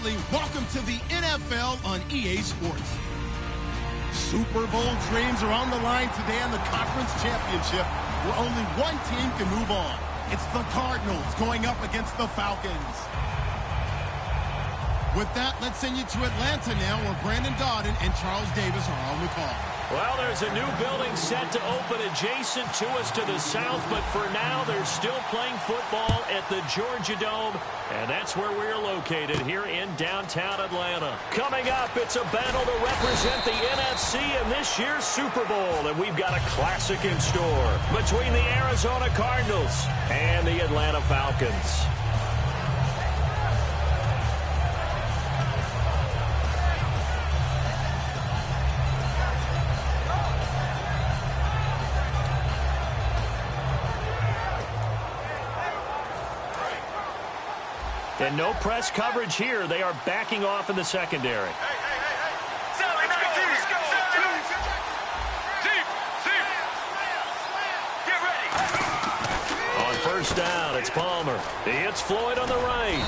family, welcome to the NFL on EA Sports. Super Bowl dreams are on the line today in the conference championship, where only one team can move on. It's the Cardinals going up against the Falcons. With that, let's send you to Atlanta now, where Brandon Gaudin and Charles Davis are on the call. Well, there's a new building set to open adjacent to us to the south, but for now, they're still playing football at the Georgia Dome, and that's where we're located here in downtown Atlanta. Coming up, it's a battle to represent the NFC in this year's Super Bowl, and we've got a classic in store between the Arizona Cardinals and the Atlanta Falcons. And no press coverage here. They are backing off in the secondary. On first down, it's Palmer. He hits Floyd on the right.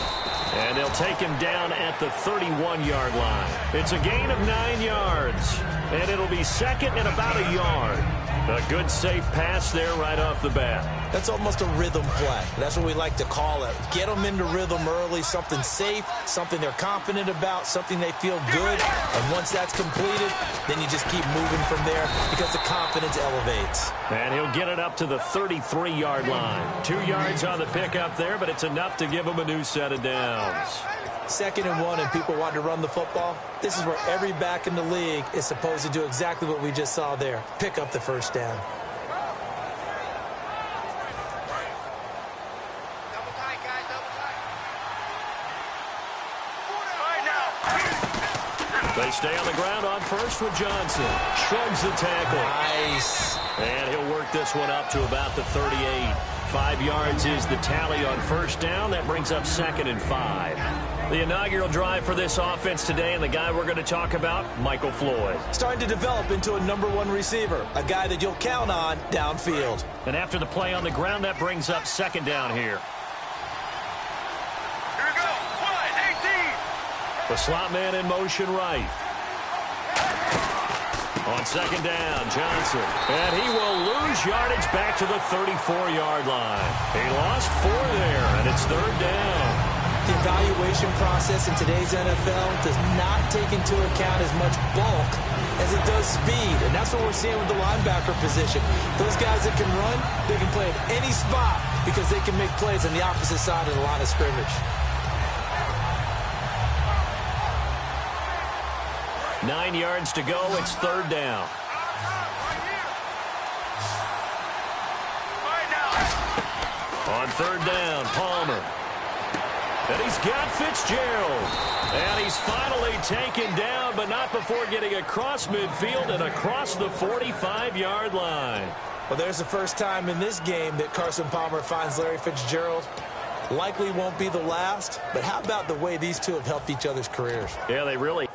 And they'll take him down at the 31-yard line. It's a gain of 9 yards. And it'll be second and about a yard. A good, safe pass there right off the bat. That's almost a rhythm play. That's what we like to call it. Get them into rhythm early, something safe, something they're confident about, something they feel good. And once that's completed, then you just keep moving from there because the confidence elevates. And he'll get it up to the 33-yard line. 2 yards on the pickup there, but it's enough to give him a new set of downs. 2nd and 1 and people want to run the football. This is where every back in the league is supposed to do exactly what we just saw there. Pick up the first down. They stay on the ground on first with Johnson. Shrugs the tackle. Nice. And he'll work this one up to about the 38. 5 yards is the tally on first down. That brings up 2nd and 5. The inaugural drive for this offense today, and the guy we're going to talk about, Michael Floyd. Starting to develop into a #1 receiver, a guy that you'll count on downfield. And after the play on the ground, that brings up 2nd down here. Here we go. 18. The slot man in motion right. On 2nd down, Johnson. And he will lose yardage back to the 34-yard line. He lost 4 there, and it's 3rd down. The evaluation process in today's NFL does not take into account as much bulk as it does speed, and that's what we're seeing with the linebacker position. Those guys that can run, they can play at any spot because they can make plays on the opposite side of the line of scrimmage. 9 yards to go. It's 3rd down. On 3rd down, Palmer. And he's got Fitzgerald. And he's finally taken down, but not before getting across midfield and across the 45-yard line. Well, there's the first time in this game that Carson Palmer finds Larry Fitzgerald. Likely won't be the last, but how about the way these two have helped each other's careers? Yeah, they really.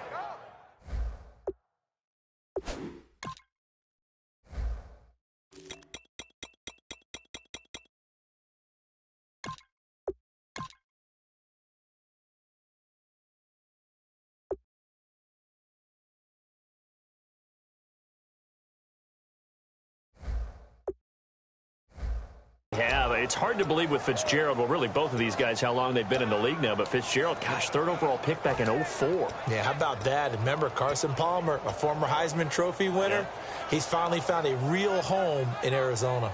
Yeah, it's hard to believe with Fitzgerald, well, really both of these guys, how long they've been in the league now. But Fitzgerald, gosh, 3rd overall pick back in 2004. Yeah, how about that? Remember, Carson Palmer, a former Heisman Trophy winner, yeah. He's finally found a real home in Arizona.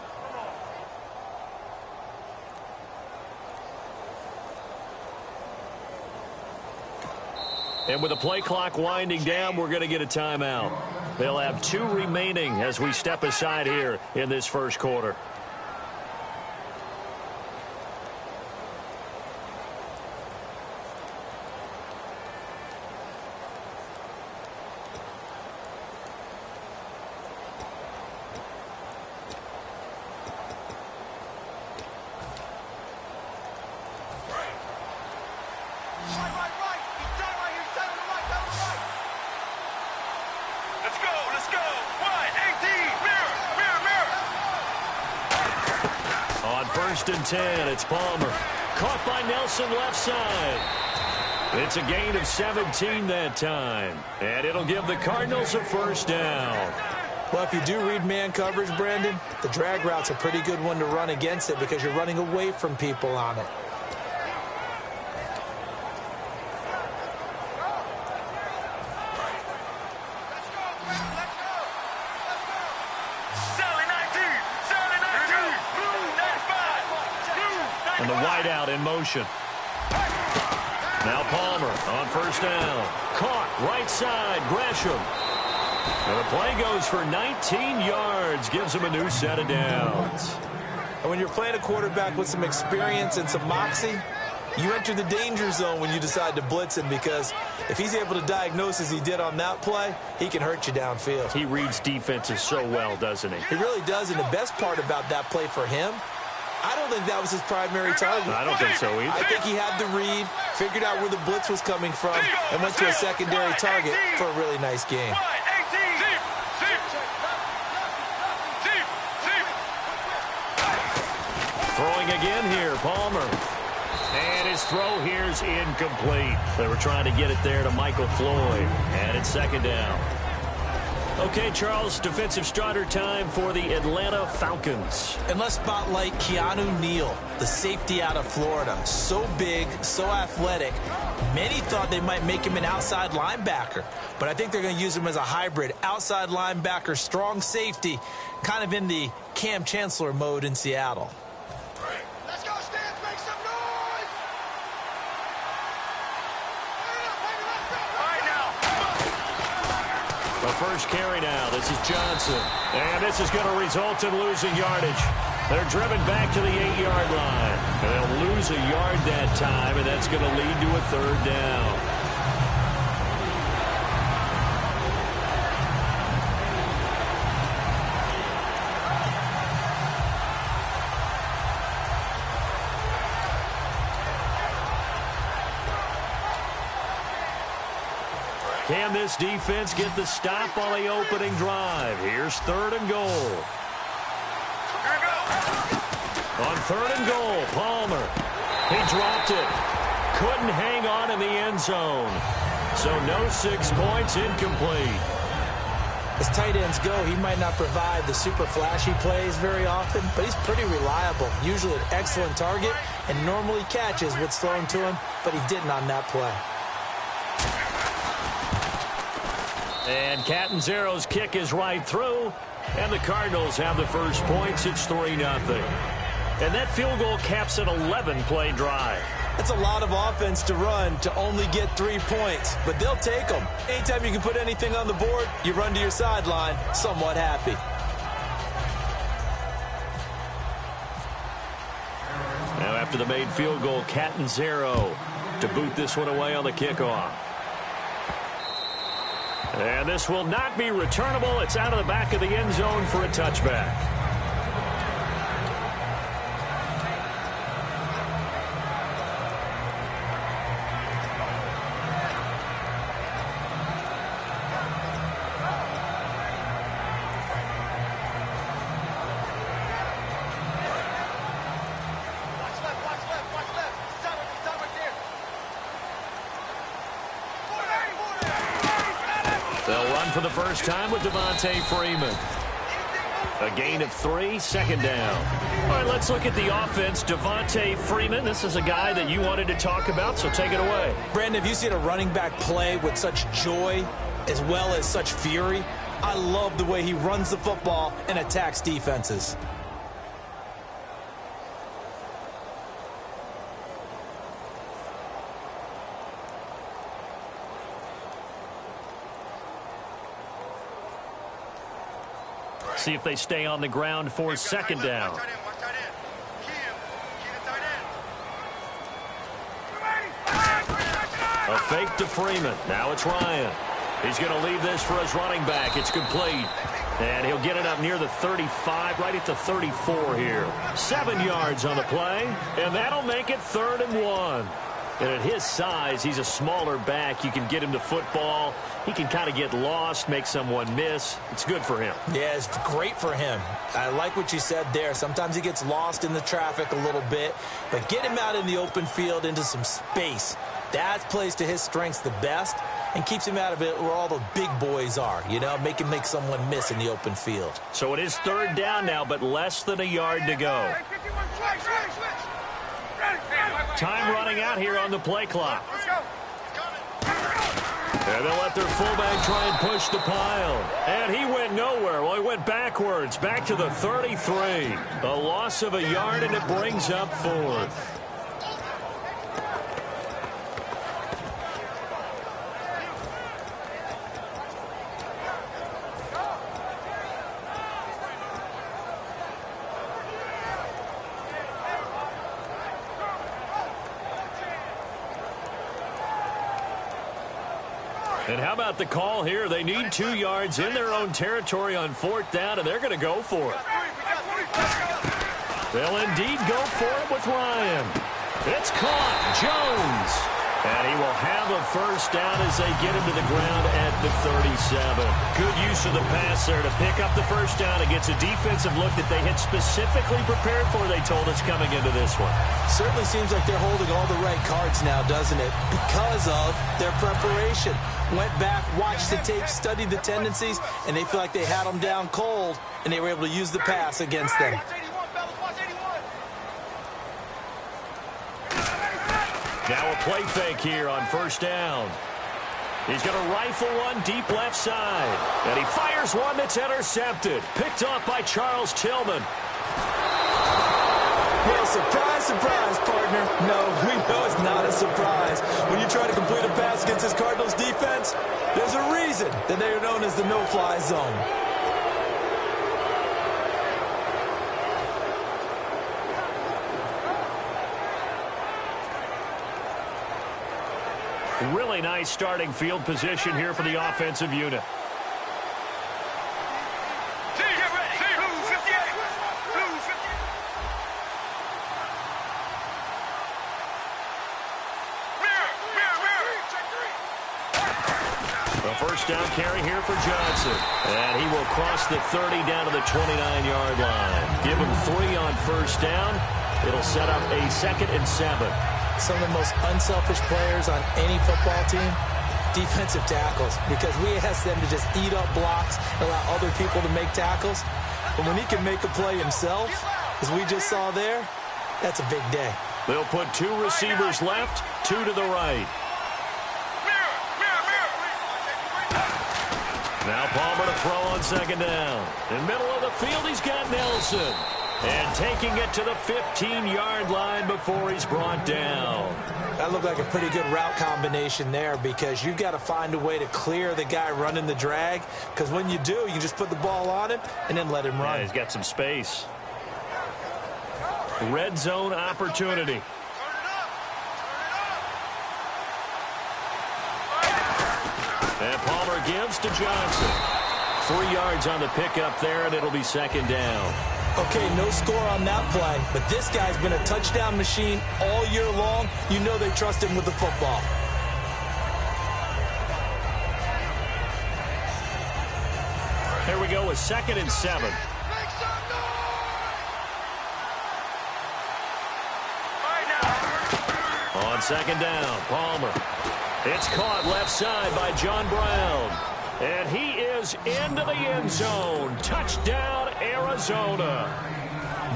And with the play clock winding down, we're going to get a timeout. They'll have 2 remaining as we step aside here in this first quarter. Let's go. 18. Mirror. On 1st and 10, it's Palmer. Caught by Nelson left side. It's a gain of 17 that time. And it'll give the Cardinals a first down. Well, if you do read man coverage, Brandon, the drag route's a pretty good one to run against it because you're running away from people on it. And the wideout in motion. Now Palmer on first down. Caught right side. Gresham. And the play goes for 19 yards. Gives him a new set of downs. And when you're playing a quarterback with some experience and some moxie, you enter the danger zone when you decide to blitz him, because if he's able to diagnose as he did on that play, he can hurt you downfield. He reads defenses so well, doesn't he? He really does, and the best part about that play for him, I don't think that was his primary target. I don't think so either. I think he had the read, figured out where the blitz was coming from, and went to a secondary target for a really nice game. Throwing again here, Palmer. And his throw here's incomplete. They were trying to get it there to Michael Floyd. And it's second down. Okay, Charles, defensive starter time for the Atlanta Falcons. And let's spotlight Keanu Neal, the safety out of Florida. So big, so athletic. Many thought they might make him an outside linebacker, but I think they're going to use him as a hybrid. Outside linebacker, strong safety, kind of in the Cam Chancellor mode in Seattle. Let's go, Stans, make some noise! Right now. The first carry now. This is Johnson. And this is going to result in losing yardage. They're driven back to the 8-yard line. And they'll lose a yard that time, and that's going to lead to a third down. Can this defense get the stop on the opening drive? Here's third and goal. Here we go. On third and goal, Palmer. He dropped it. Couldn't hang on in the end zone. So no 6 points, incomplete. As tight ends go, he might not provide the super flashy plays very often, but he's pretty reliable. Usually an excellent target and normally catches what's thrown to him, but he didn't on that play. And Catanzaro's kick is right through, and the Cardinals have the first points. It's 3-0. And that field goal caps an 11-play drive. That's a lot of offense to run to only get 3 points, but they'll take them. Anytime you can put anything on the board, you run to your sideline somewhat happy. Now after the made field goal, Catanzaro to boot this one away on the kickoff. And this will not be returnable. It's out of the back of the end zone for a touchback. For the first time with Devontae Freeman. A gain of 3, second down. All right, let's look at the offense. Devontae Freeman, this is a guy that you wanted to talk about, so take it away. Brandon, have you seen a running back play with such joy as well as such fury? I love the way he runs the football and attacks defenses. See if they stay on the ground for second down. A fake to Freeman. Now it's Ryan. He's going to leave this for his running back. It's complete. And he'll get it up near the 35, right at the 34 here. 7 yards on the play, and that'll make it 3rd and 1. And at his size, he's a smaller back. You can get him to football. He can kind of get lost, make someone miss. It's good for him. Yeah, it's great for him. I like what you said there. Sometimes he gets lost in the traffic a little bit, but get him out in the open field into some space. That plays to his strengths the best and keeps him out of it where all the big boys are, you know, make someone miss in the open field. So it is third down now, but less than a yard to go. Time running out here on the play clock. And they'll let their fullback try and push the pile. And he went nowhere. Well, he went backwards, back to the 33. A loss of a yard, and it brings up fourth. And how about the call here? They need 2 yards in their own territory on fourth down, and they're going to go for it. They'll indeed go for it with Ryan. It's caught. Jones. And he will have a first down as they get him to the ground at the 37. Good use of the pass there to pick up the first down against a defensive look that they had specifically prepared for, they told us, coming into this one. Certainly seems like they're holding all the right cards now, doesn't it? Because of their preparation. Went back, watched the tape, studied the tendencies, and they feel like they had them down cold, and they were able to use the pass against them. Now a play fake here on first down. He's going to rifle one deep left side. And he fires one that's intercepted. Picked off by Charles Tillman. Well, surprise, surprise, partner. No, we know it's not a surprise. When you try to complete a pass against this Cardinals defense, there's a reason that they are known as the no-fly zone. Really nice starting field position here for the offensive unit. The first down carry here for Johnson. And he will cross the 30 down to the 29-yard line. Give him 3 on first down. It'll set up a 2nd and 7. Some of the most unselfish players on any football team, defensive tackles, because we ask them to just eat up blocks, allow other people to make tackles. But when he can make a play himself, as we just saw there, that's a big day. They'll put 2 receivers left, 2 to the right. Now Palmer to throw on second down. In the middle of the field, he's got Nelson. And taking it to the 15-yard line before he's brought down. That looked like a pretty good route combination there, because you've got to find a way to clear the guy running the drag, because when you do, you can just put the ball on him and then let him run. Yeah, he's got some space. Red zone opportunity. And Palmer gives to Johnson. 3 yards on the pickup there, and it'll be second down. Okay, no score on that play, but this guy's been a touchdown machine all year long. You know they trust him with the football. Here we go with 2nd and 7. On second down, Palmer. It's caught left side by John Brown. And he is into the end zone. Touchdown, Arizona.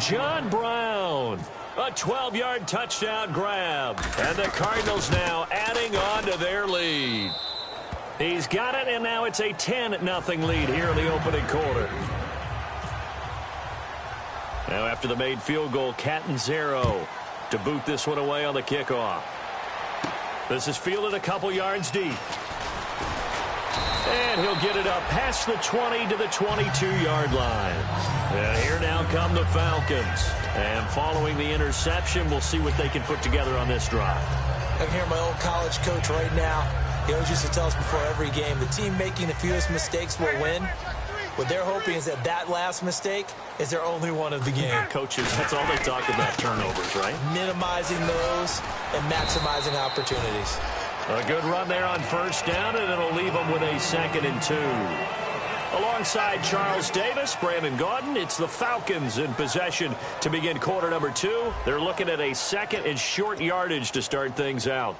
John Brown. A 12-yard touchdown grab. And the Cardinals now adding on to their lead. He's got it, and now it's a 10-0 lead here in the opening quarter. Now after the made field goal, Catanzaro to boot this one away on the kickoff. This is fielded a couple yards deep. And he'll get it up past the 20 to the 22-yard line. And here now come the Falcons. And following the interception, we'll see what they can put together on this drive. I can hear my old college coach right now. He always used to tell us before every game, the team making the fewest mistakes will win. What they're hoping is that that last mistake is their only one of the game. Coaches, that's all they talk about, turnovers, right? Minimizing those and maximizing opportunities. A good run there on first down, and it'll leave them with a 2nd and 2. Alongside Charles Davis, Brandon Gaudin, it's the Falcons in possession to begin quarter number 2. They're looking at a 2nd and short yardage to start things out.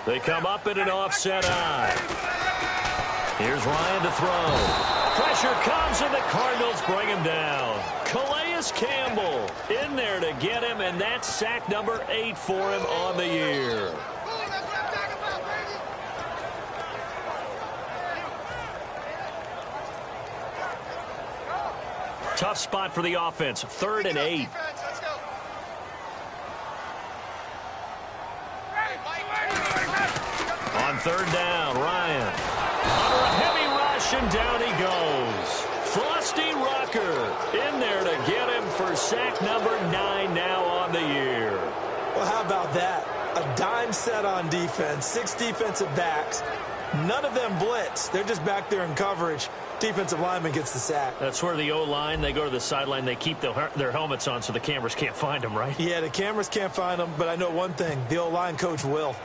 They come up in an offset eye. Here's Ryan to throw. Pressure comes, and the Cardinals bring him down. Calais Campbell in there to get him, and that's sack number 8 for him on the year. Tough spot for the offense. 3rd and 8. On 3rd down, Ryan. Under a heavy rush, and down he goes. Frosty Rucker in there to get him for sack number 9 now on the year. Well, how about that? A dime set on defense, 6 defensive backs. None of them blitz. They're just back there in coverage. Defensive lineman gets the sack. That's where the O-line, they go to the sideline, they keep their helmets on so the cameras can't find them, right? Yeah, the cameras can't find them, but I know one thing. The O-line coach will.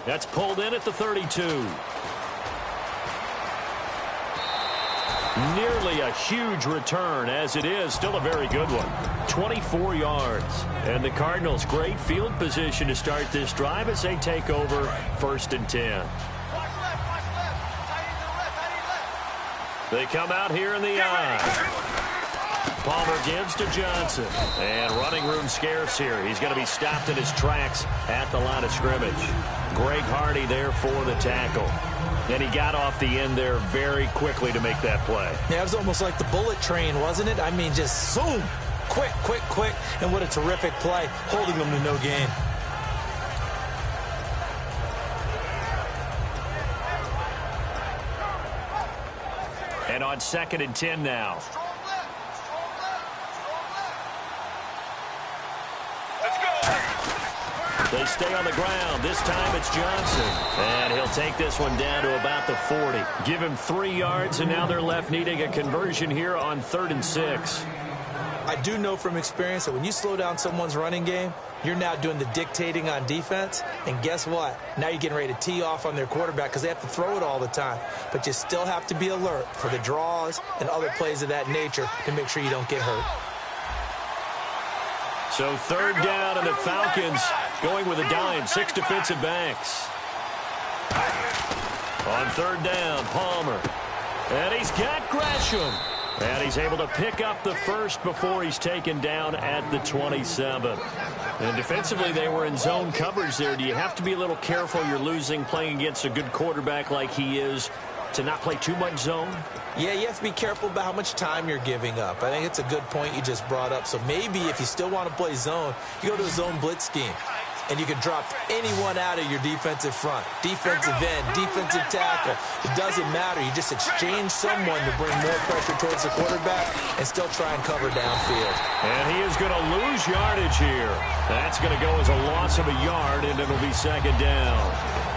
That's pulled in at the 32. Nearly a huge return, as it is still a very good one. 24 yards. And the Cardinals, great field position to start this drive as they take over 1st and 10. They come out here in the eye. Palmer gives to Johnson. And running room scarce here. He's going to be stopped in his tracks at the line of scrimmage. Greg Hardy there for the tackle. And he got off the end there very quickly to make that play. Yeah, it was almost like the bullet train, wasn't it? I mean, just zoom. Quick, quick, quick. And what a terrific play, holding them to no gain. And on 2nd and 10 now. They stay on the ground. This time it's Johnson. And he'll take this one down to about the 40. Give him 3 yards, and now they're left needing a conversion here on 3rd and 6. I do know from experience that when you slow down someone's running game, you're now doing the dictating on defense. And guess what? Now you're getting ready to tee off on their quarterback because they have to throw it all the time. But you still have to be alert for the draws and other plays of that nature to make sure you don't get hurt. So 3rd down, and the Falcons going with a dime, 6 defensive backs. On 3rd down, Palmer. And he's got Gresham. And he's able to pick up the first before he's taken down at the 27. And defensively, they were in zone coverage there. Do you have to be a little careful? You're losing playing against a good quarterback like he is to not play too much zone? Yeah, you have to be careful about how much time you're giving up. I think it's a good point you just brought up. So maybe if you still want to play zone, you go to a zone blitz scheme. And you can drop anyone out of your defensive front. Defensive end, defensive tackle. It doesn't matter. You just exchange someone to bring more pressure towards the quarterback and still try and cover downfield. And he is going to lose yardage here. That's going to go as a loss of a yard, and it'll be 2nd down.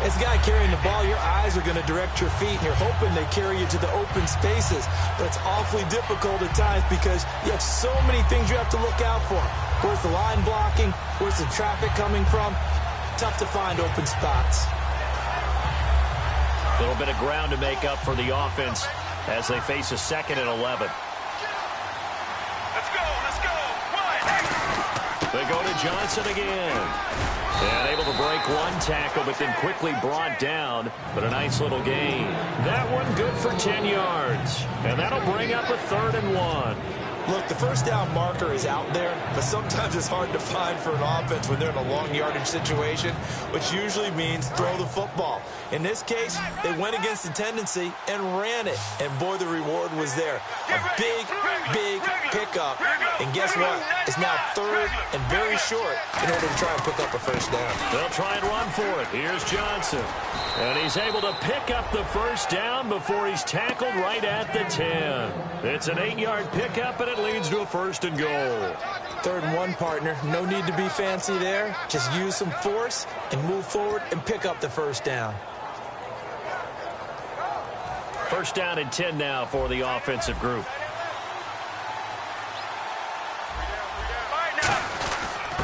As a guy carrying the ball, your eyes are going to direct your feet, and you're hoping they carry you to the open spaces. But it's awfully difficult at times because you have so many things you have to look out for. Where's the line blocking? Where's the traffic coming from? Tough to find open spots. A little bit of ground to make up for the offense as they face a 2nd and 11. Let's go. One. They go to Johnson again. And able to break one tackle, but then quickly brought down. But a nice little gain. That one good for 10 yards. And that'll bring up a 3rd and 1. Look, the first down marker is out there, but sometimes it's hard to find for an offense when they're in a long yardage situation, which usually means throw the football. In this case, they went against the tendency and ran it, and boy, the reward was there. A big, big pickup, and guess what? It's now 3rd and very short in order to try and pick up a first down. They'll try and run for it. Here's Johnson. And he's able to pick up the first down before he's tackled right at the 10. It's an 8-yard pickup, and it leads to a 1st and goal. 3rd and 1, partner. No need to be fancy there. Just use some force and move forward and pick up the first down. 1st down and 10 now for the offensive group.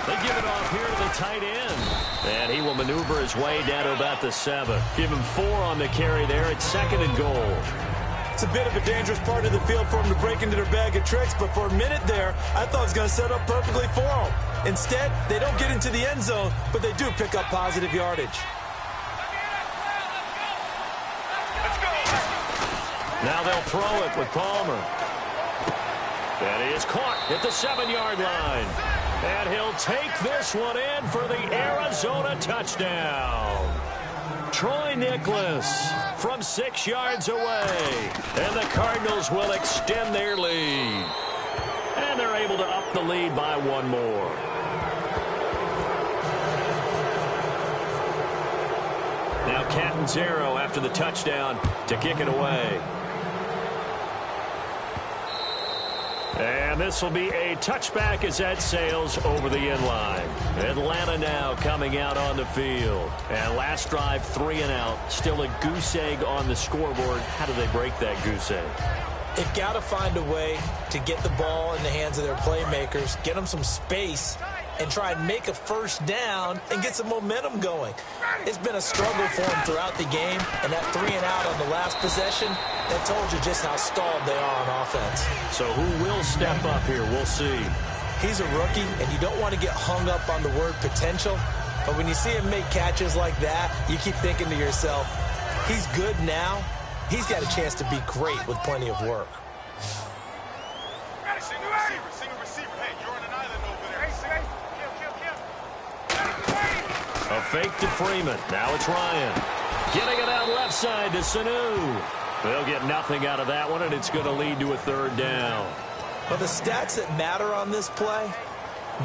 They give it off here to the tight end. And he will maneuver his way down to about the 7. Give him 4 on the carry there. It's 2nd and goal. It's a bit of a dangerous part of the field for him to break into their bag of tricks, but for a minute there, I thought it was going to set up perfectly for him. Instead, they don't get into the end zone, but they do pick up positive yardage. Now they'll throw it with Palmer. And he is caught at the 7-yard line. And he'll take this one in for the Arizona touchdown. Troy Nicholas from 6 yards away. And the Cardinals will extend their lead. And they're able to up the lead by one more. Now Catanzaro after the touchdown to kick it away. And this will be a touchback as that sails over the end line. Atlanta now coming out on the field. And last drive, 3 and out. Still a goose egg on the scoreboard. How do they break that goose egg? They've got to find a way to get the ball in the hands of their playmakers, get them some space, and try and make a first down and get some momentum going. It's been a struggle for them throughout the game, and that 3 and out on the last possession, that told you just how stalled they are on offense. So who will step up here? We'll see. He's a rookie, and you don't want to get hung up on the word potential, but when you see him make catches like that, you keep thinking to yourself, he's good now. He's got a chance to be great with plenty of work. Single receiver. Hey, you're on an island over there. A fake to Freeman. Now it's Ryan. Getting it out left side to Sanu. They'll get nothing out of that one, and it's going to lead to a 3rd down. But the stats that matter on this play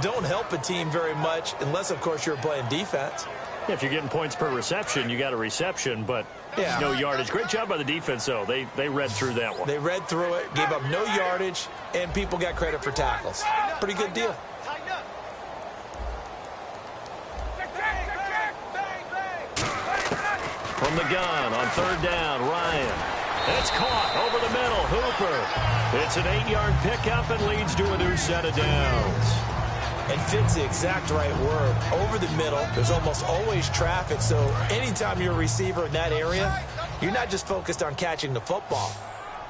don't help a team very much unless, of course, you're playing defense. Yeah, if you're getting points per reception, you got a reception, but no yardage. Great job by the defense, though. They read through that one. They read through it, gave up no yardage, and people got credit for tackles. Pretty good deal. From the gun on 3rd down, Ryan. It's caught over the middle. Hooper. It's an 8-yard pickup and leads to a new set of downs. And fits the exact right word. Over the middle, there's almost always traffic, so anytime you're a receiver in that area, you're not just focused on catching the football.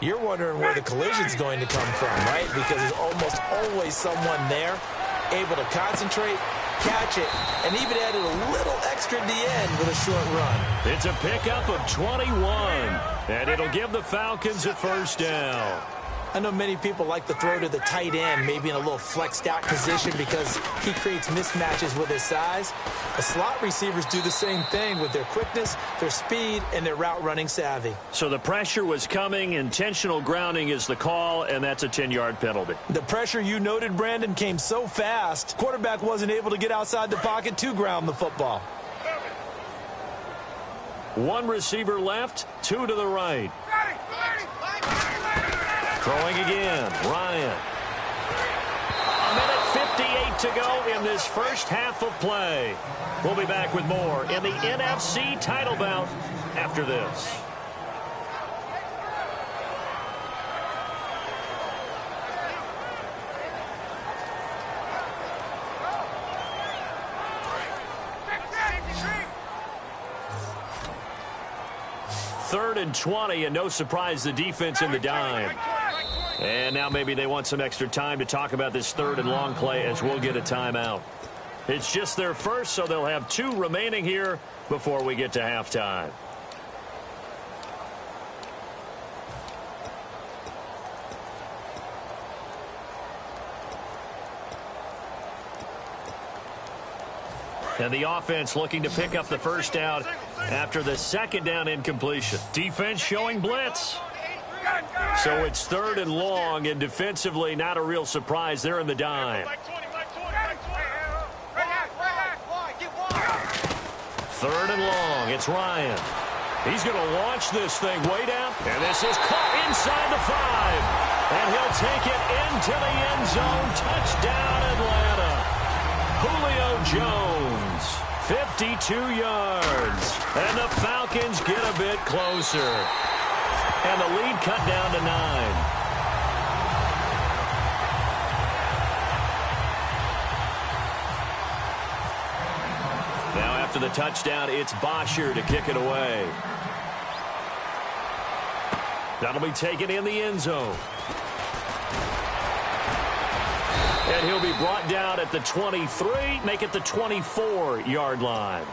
You're wondering where the collision's going to come from, right? Because there's almost always someone there able to concentrate, catch it, and even added a little extra at the end with a short run. It's a pickup of 21, and it'll give the Falcons a 1st down. I know many people like to throw to the tight end, maybe in a little flexed out position because he creates mismatches with his size. The slot receivers do the same thing with their quickness, their speed, and their route running savvy. So the pressure was coming. Intentional grounding is the call, and that's a 10-yard penalty. The pressure you noted, Brandon, came so fast, quarterback wasn't able to get outside the pocket to ground the football. 1 receiver left, 2 to the right. Throwing again, Ryan. A minute 58 to go in this first half of play. We'll be back with more in the NFC title bout after this. Third and 20, and no surprise, the defense in the dime. And now maybe they want some extra time to talk about this 3rd and long play as we'll get a timeout. It's just their first, so they'll have 2 remaining here before we get to halftime. And the offense looking to pick up the 1st down after the 2nd down incompletion. Defense showing blitz. So it's 3rd and long, and defensively not a real surprise. They're in the dime. 3rd and long. It's Ryan. He's going to launch this thing way down. And this is caught inside the 5. And he'll take it into the end zone. Touchdown, Atlanta. Julio Jones, 52 yards. And the Falcons get a bit closer. And the lead cut down to 9. Now after the touchdown, it's Bosher to kick it away. That'll be taken in the end zone. And he'll be brought down at the 23, make it the 24-yard line.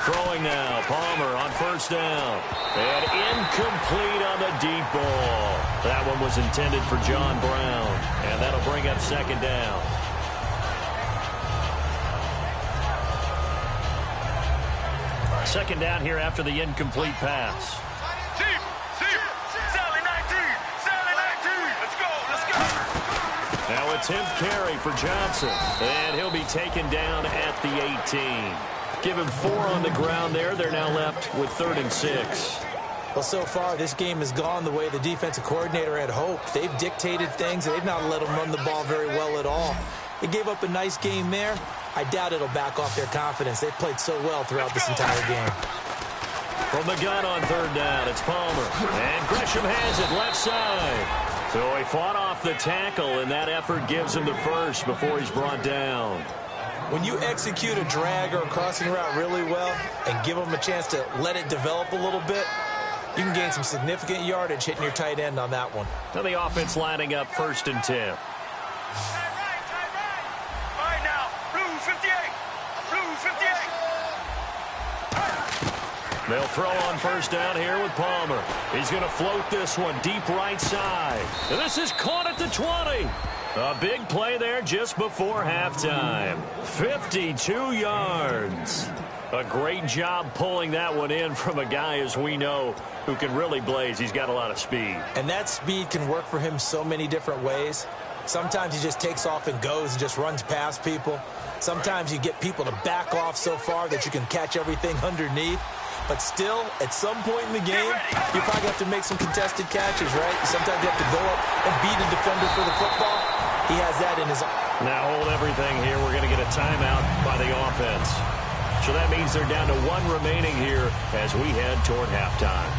Throwing now, Palmer on first down. And incomplete on the deep ball. That one was intended for John Brown. And that'll bring up second down. Second down here after the incomplete pass. Now a 10th carry for Johnson. And he'll be taken down at the 18. Give him 4 on the ground there. They're now left with 3rd and 6. Well, so far, this game has gone the way the defensive coordinator had hoped. They've dictated things, and they've not let them run the ball very well at all. They gave up a nice game there. I doubt it'll back off their confidence. They've played so well throughout this entire game. From the gun on 3rd down, it's Palmer. And Gresham has it left side. So he fought off the tackle, and that effort gives him the first before he's brought down. When you execute a drag or a crossing route really well and give them a chance to let it develop a little bit, you can gain some significant yardage hitting your tight end on that one. Now the offense lining up 1st and 10. Right now, blue 58. Blue 58. They'll throw on first down here with Palmer. He's going to float this one deep right side. And this is caught at the 20. A big play there just before halftime. 52 yards. A great job pulling that one in from a guy, as we know, who can really blaze. He's got a lot of speed. And that speed can work for him so many different ways. Sometimes he just takes off and goes and just runs past people. Sometimes you get people to back off so far that you can catch everything underneath. But still, at some point in the game, you probably have to make some contested catches, right? Sometimes you have to go up and beat a defender for the football. He has that in his... Now hold everything here. We're going to get a timeout by the offense. So that means they're down to 1 remaining here as we head toward halftime.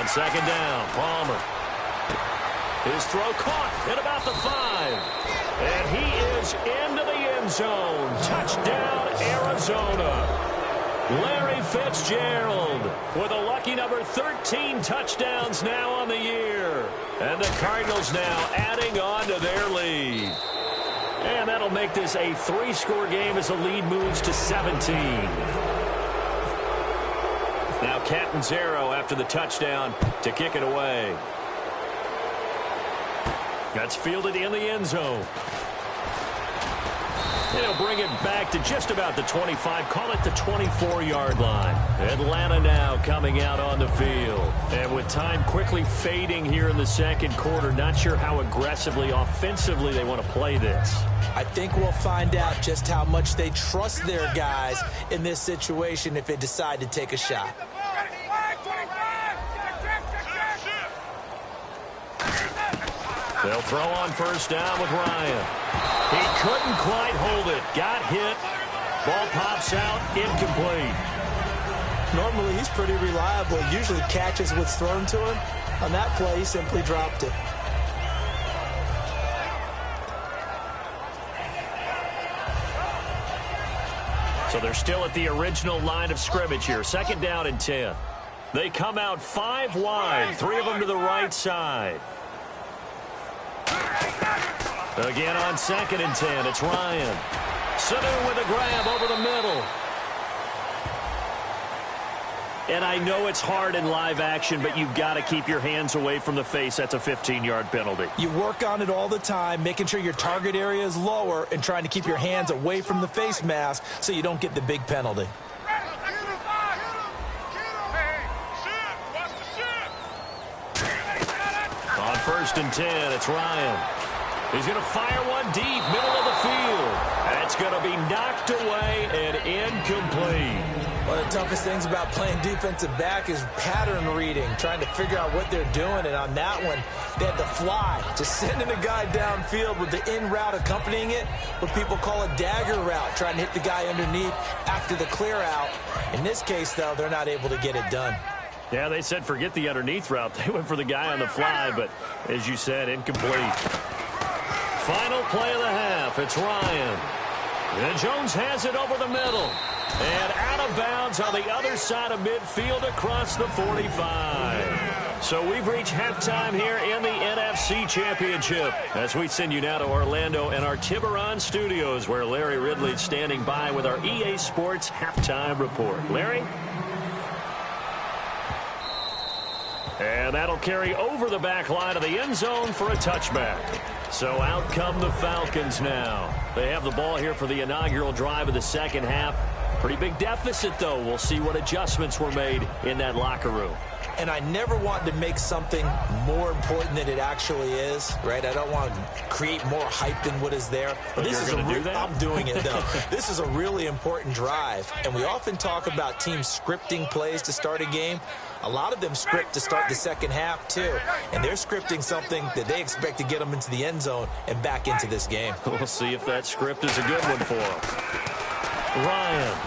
Second down, Palmer. His throw caught at about the 5. And he is into the end zone. Touchdown, Arizona. Larry Fitzgerald with a lucky number 13 touchdowns now on the year. And the Cardinals now adding on to their lead. And that'll make this a 3-score game as the lead moves to 17. Now Catanzaro after the touchdown to kick it away. That's fielded in the end zone. They'll bring it back to just about the 25. Call it the 24-yard line. Atlanta now coming out on the field. And with time quickly fading here in the second quarter, not sure how aggressively, offensively they want to play this. I think we'll find out just how much they trust their guys in this situation if they decide to take a shot. They'll throw on first down with Ryan. He couldn't quite hold it. Got hit. Ball pops out. Incomplete. Normally, he's pretty reliable. Usually catches what's thrown to him. On that play, he simply dropped it. So they're still at the original line of scrimmage here. Second down and 10. They come out 5 wide. 3 of them to the right side. Again on 2nd and 10, it's Ryan. Sanu with a grab over the middle. And I know it's hard in live action, but you've got to keep your hands away from the face. That's a 15-yard penalty. You work on it all the time, making sure your target area is lower and trying to keep your hands away from the face mask so you don't get the big penalty. 1st and 10. It's Ryan. He's going to fire one deep, middle of the field. That's going to be knocked away and incomplete. One of the toughest things about playing defensive back is pattern reading, trying to figure out what they're doing. And on that one, they had to fly, just sending a guy downfield with the in route accompanying it, what people call a dagger route, trying to hit the guy underneath after the clear out. In this case, though, they're not able to get it done. Yeah, they said forget the underneath route. They went for the guy on the fly, but as you said, incomplete. Final play of the half. It's Ryan. And Jones has it over the middle. And out of bounds on the other side of midfield across the 45. So we've reached halftime here in the NFC Championship as we send you now to Orlando and our Tiburon studios where Larry Ridley's standing by with our EA Sports halftime report. Larry? And that'll carry over the back line of the end zone for a touchback. So out come the Falcons now. They have the ball here for the inaugural drive of the second half. Pretty big deficit, though. We'll see what adjustments were made in that locker room. And I never want to make something more important than it actually is, right? I don't want to create more hype than what is there. But this is I'm doing it, though. This is a really important drive. And we often talk about teams scripting plays to start a game. A lot of them script to start the second half, too. And they're scripting something that they expect to get them into the end zone and back into this game. We'll see if that script is a good one for them. Ryan.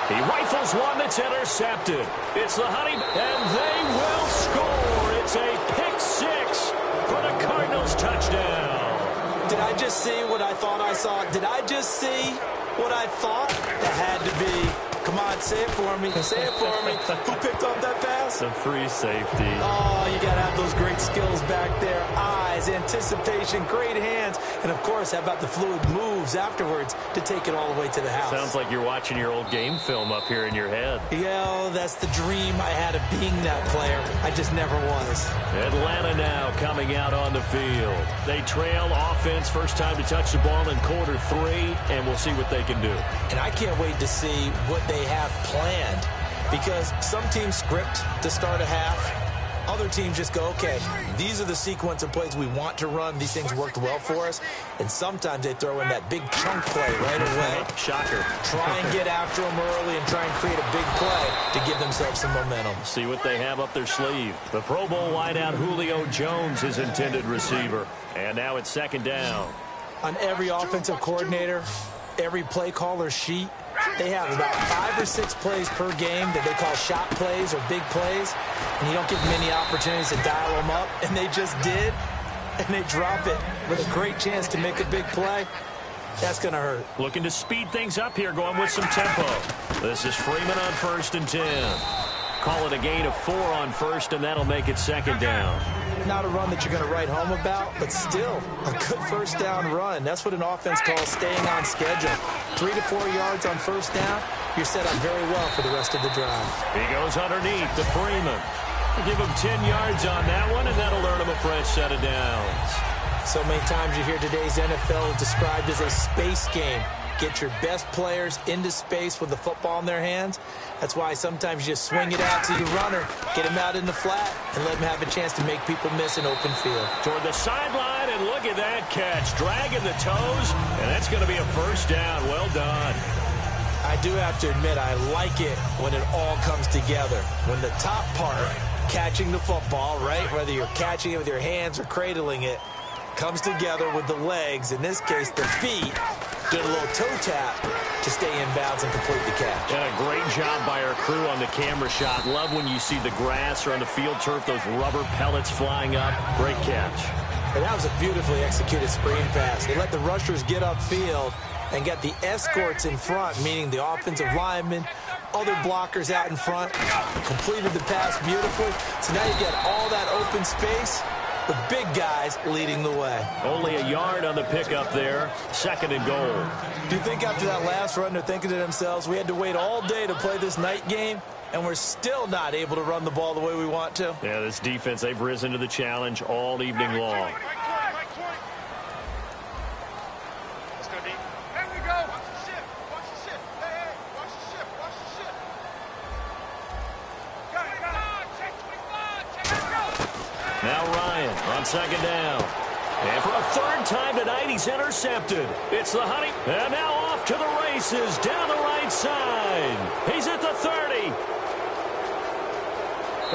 He rifles one that's intercepted. It's the Honey, and they will score. It's a pick six for the Cardinals touchdown. Did I just see what I thought I saw? Did I just see what I thought? That had to be. Come on, say it for me. Say it for me. Who picked up that pass? The free safety. Oh, you got to have those great skills back there. Eyes, anticipation, great hands. And, of course, how about the fluid moves afterwards to take it all the way to the house? Sounds like you're watching your old game film up here in your head. Yeah, that's the dream I had of being that player. I just never was. Atlanta now coming out on the field. They trail offense, first time to touch the ball in quarter 3, and we'll see what they can do. And I can't wait to see what they have planned, because some teams script to start a half. Other teams just go, okay, these are the sequence of plays we want to run. These things worked well for us. And sometimes they throw in that big chunk play right away. Shocker. Try and get after them early and try and create a big play to give themselves some momentum. See what they have up their sleeve. The Pro Bowl wideout Julio Jones is intended receiver. And now it's second down. On every offensive coordinator, every play caller sheet, they have about 5 or 6 plays per game that they call shot plays or big plays, and you don't give them any opportunities to dial them up, and they just did, and they drop it with a great chance to make a big play. That's going to hurt. Looking to speed things up here, going with some tempo. This is Freeman on 1st and 10. Call it a gain of 4 on 1st, and that'll make it second down. Not a run that you're going to write home about, but still a good first down run. That's what an offense calls staying on schedule. 3 to 4 yards on first down, you're set up very well for the rest of the drive. He goes underneath to Freeman. Give him 10 yards on that one, and that'll earn him a fresh set of downs. So many times you hear today's NFL described as a space game. Get your best players into space with the football in their hands. That's why sometimes you just swing it out to your runner, get him out in the flat, and let him have a chance to make people miss an open field. Toward the sideline, and look at that catch. Dragging the toes, and that's going to be a first down. Well done. I do have to admit, I like it when it all comes together. When the top part, catching the football, right, whether you're catching it with your hands or cradling it, comes together with the legs, in this case the feet, did a little toe tap to stay in bounds and complete the catch. And a great job by our crew on the camera shot. Love when you see the grass or on the field turf, those rubber pellets flying up. Great catch. And that was a beautifully executed screen pass. They let the rushers get upfield and got the escorts in front, meaning the offensive linemen, other blockers out in front, completed the pass beautifully. So now you get all that open space with big guys leading the way. Only a yard on the pickup there. Second and goal. Do you think after that last run they're thinking to themselves, we had to wait all day to play this night game, and we're still not able to run the ball the way we want to? Yeah, this defense, they've risen to the challenge all evening long. Now Ryan second down. And for a third time tonight, he's intercepted. It's the Honey. And now off to the races down the right side. He's at the 30.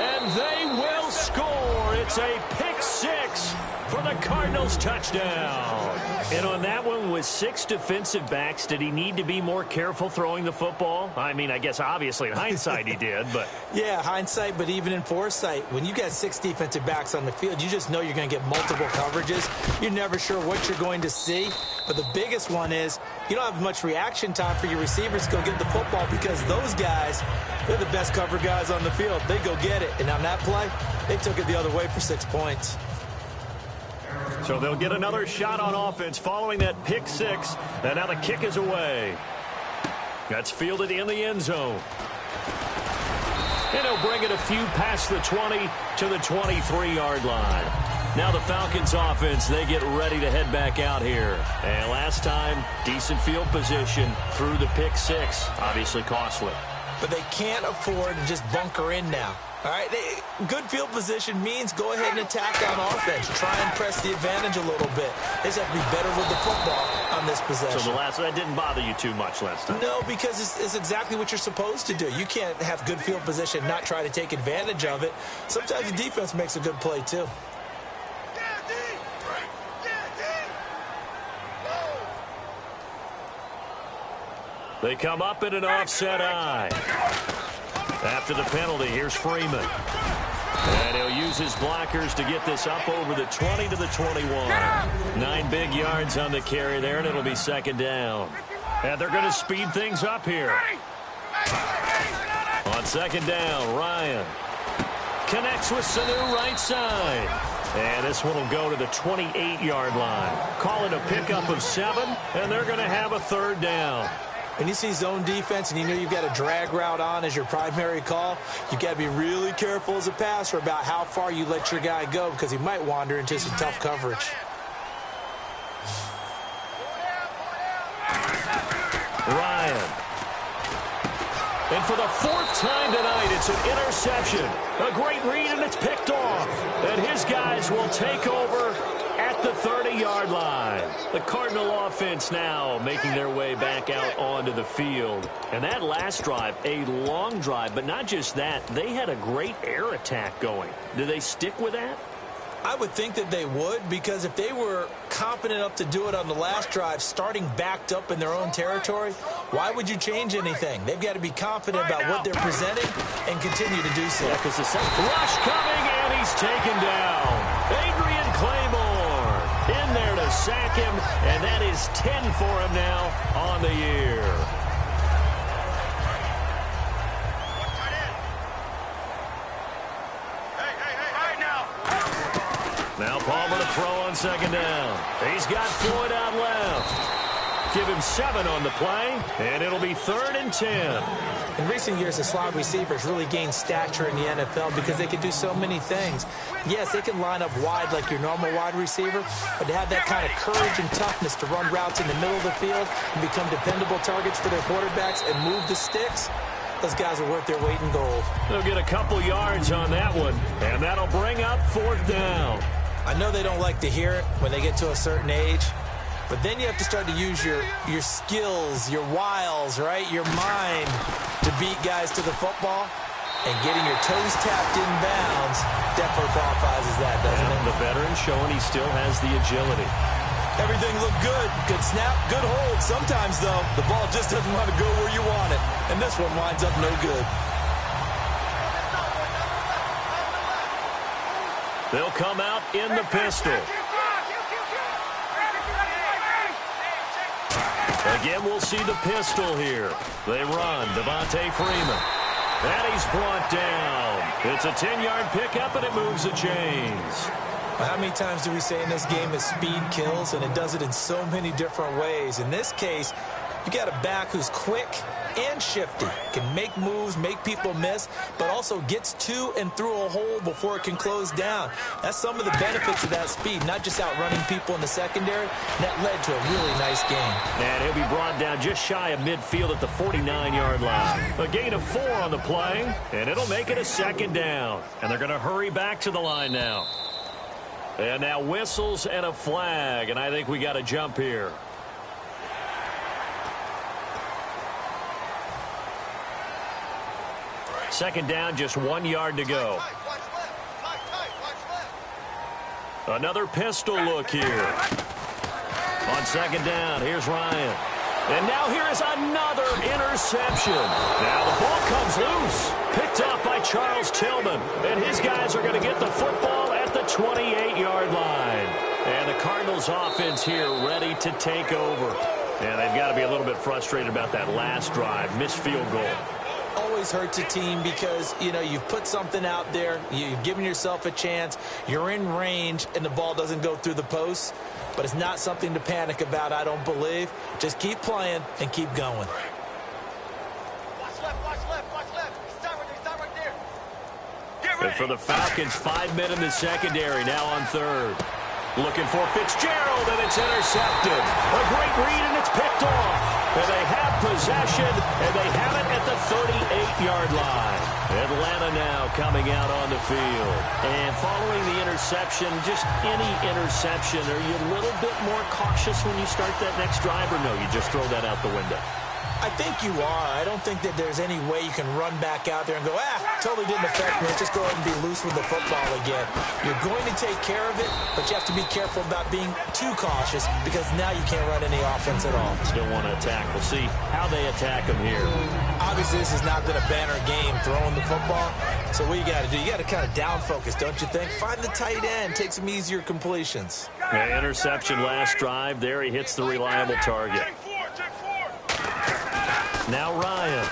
And they will score. It's a pick six for the Cardinals touchdown. And on that one with 6 defensive backs, did he need to be more careful throwing the football? I mean, I guess obviously in hindsight he did, but. Yeah, hindsight, but even in foresight, when you got 6 defensive backs on the field, you just know you're going to get multiple coverages. You're never sure what you're going to see. But the biggest one is you don't have much reaction time for your receivers to go get the football because those guys, they're the best cover guys on the field. They go get it. And on that play, they took it the other way for 6 points. So they'll get another shot on offense following that pick six. And now the kick is away. That's fielded in the end zone. And he'll bring it a few past the 20 to the 23-yard line. Now the Falcons offense, they get ready to head back out here. And last time, decent field position through the pick six. Obviously costly. But they can't afford to just bunker in now. All right, good field position means go ahead and attack on offense. Try and press the advantage a little bit. They just have to be better with the football on this possession. So that didn't bother you too much last time? No, because it's exactly what you're supposed to do. You can't have good field position and not try to take advantage of it. Sometimes the defense makes a good play, too. They come up in an offset eye. After the penalty, here's Freeman. And he'll use his blockers to get this up over the 20 to the 21. 9 big yards on the carry there, and it'll be second down. And they're going to speed things up here. On second down, Ryan connects with Sanu right side. And this one will go to the 28-yard line. Call it a pickup of 7, and they're going to have a third down. When you see zone defense and you know you've got a drag route on as your primary call, you've got to be really careful as a passer about how far you let your guy go because he might wander into some tough coverage. Ryan. And for the 4th time tonight, it's an interception. A great read, and it's picked off. And his guys will take over at the 30-yard line. The Cardinal offense now making their way back out onto the field. And that last drive, a long drive, but not just that. They had a great air attack going. Do they stick with that? I would think that they would, because if they were competent enough to do it on the last drive, starting backed up in their own territory, why would you change anything? They've got to be confident about what they're presenting and continue to do so. Yeah, because the second rush coming, and he's taken down. Adrian Claymore in there to sack him, and that is 10 for him now on the year. Now Palmer to throw on second down. He's got Floyd out left. Give him 7 on the play, and it'll be 3rd and 10. In recent years, the slot receivers really gained stature in the NFL because they can do so many things. Yes, they can line up wide like your normal wide receiver, but to have that kind of courage and toughness to run routes in the middle of the field and become dependable targets for their quarterbacks and move the sticks, those guys are worth their weight in gold. They'll get a couple yards on that one, and that'll bring up 4th down. I know they don't like to hear it when they get to a certain age, but then you have to start to use your skills, your wiles, right, your mind to beat guys to the football. And getting your toes tapped in bounds definitely qualifies as that, doesn't it? The veteran showing he still has the agility. Everything looked good. Good snap, good hold. Sometimes, though, the ball just doesn't want to go where you want it. And this one winds up no good. They'll come out in the pistol. Again, we'll see the pistol here. They run. Devontae Freeman. And he's brought down. It's a 10-yard pickup, and it moves the chains. How many times do we say in this game that speed kills, and it does it in so many different ways? In this case, you got a back who's quick and shifty, can make moves, make people miss, but also gets to and through a hole before it can close down. That's some of the benefits of that speed, not just outrunning people in the secondary. That led to a really nice game. And he'll be brought down just shy of midfield at the 49-yard line. A gain of 4 on the play, and it'll make it a 2nd down. And they're going to hurry back to the line now. And now whistles and a flag, and I think we got a jump here. Second down, just 1 yard to go. Another pistol look here. On second down, here's Ryan. And now here is another interception. Now the ball comes loose. Picked up by Charles Tillman. And his guys are going to get the football at the 28-yard line. And the Cardinals offense here ready to take over. And they've got to be a little bit frustrated about that last drive. Missed field goal. Always hurts a team because, you know, you've put something out there. You've given yourself a chance. You're in range, and the ball doesn't go through the post. But it's not something to panic about, I don't believe. Just keep playing and keep going. Watch left, watch left, watch left. Stop right there. Get ready. And for the Falcons, 5 men in the secondary, now on third. Looking for Fitzgerald, and it's intercepted. A great read, and it's picked off. And they have possession, and they have it at the 38-yard line. Atlanta now coming out on the field. And following the interception, just any interception, are you a little bit more cautious when you start that next drive, or no, you just throw that out the window? I think you are. I don't think that there's any way you can run back out there and go, totally didn't affect me. Let's just go ahead and be loose with the football again. You're going to take care of it, but you have to be careful about being too cautious because now you can't run any offense at all. Still want to attack. We'll see how they attack them here. Obviously, this has not been a banner game throwing the football. So what you got to do, you got to kind of down focus, don't you think? Find the tight end. Take some easier completions. Yeah, interception last drive. There he hits the reliable target. Now Ryan.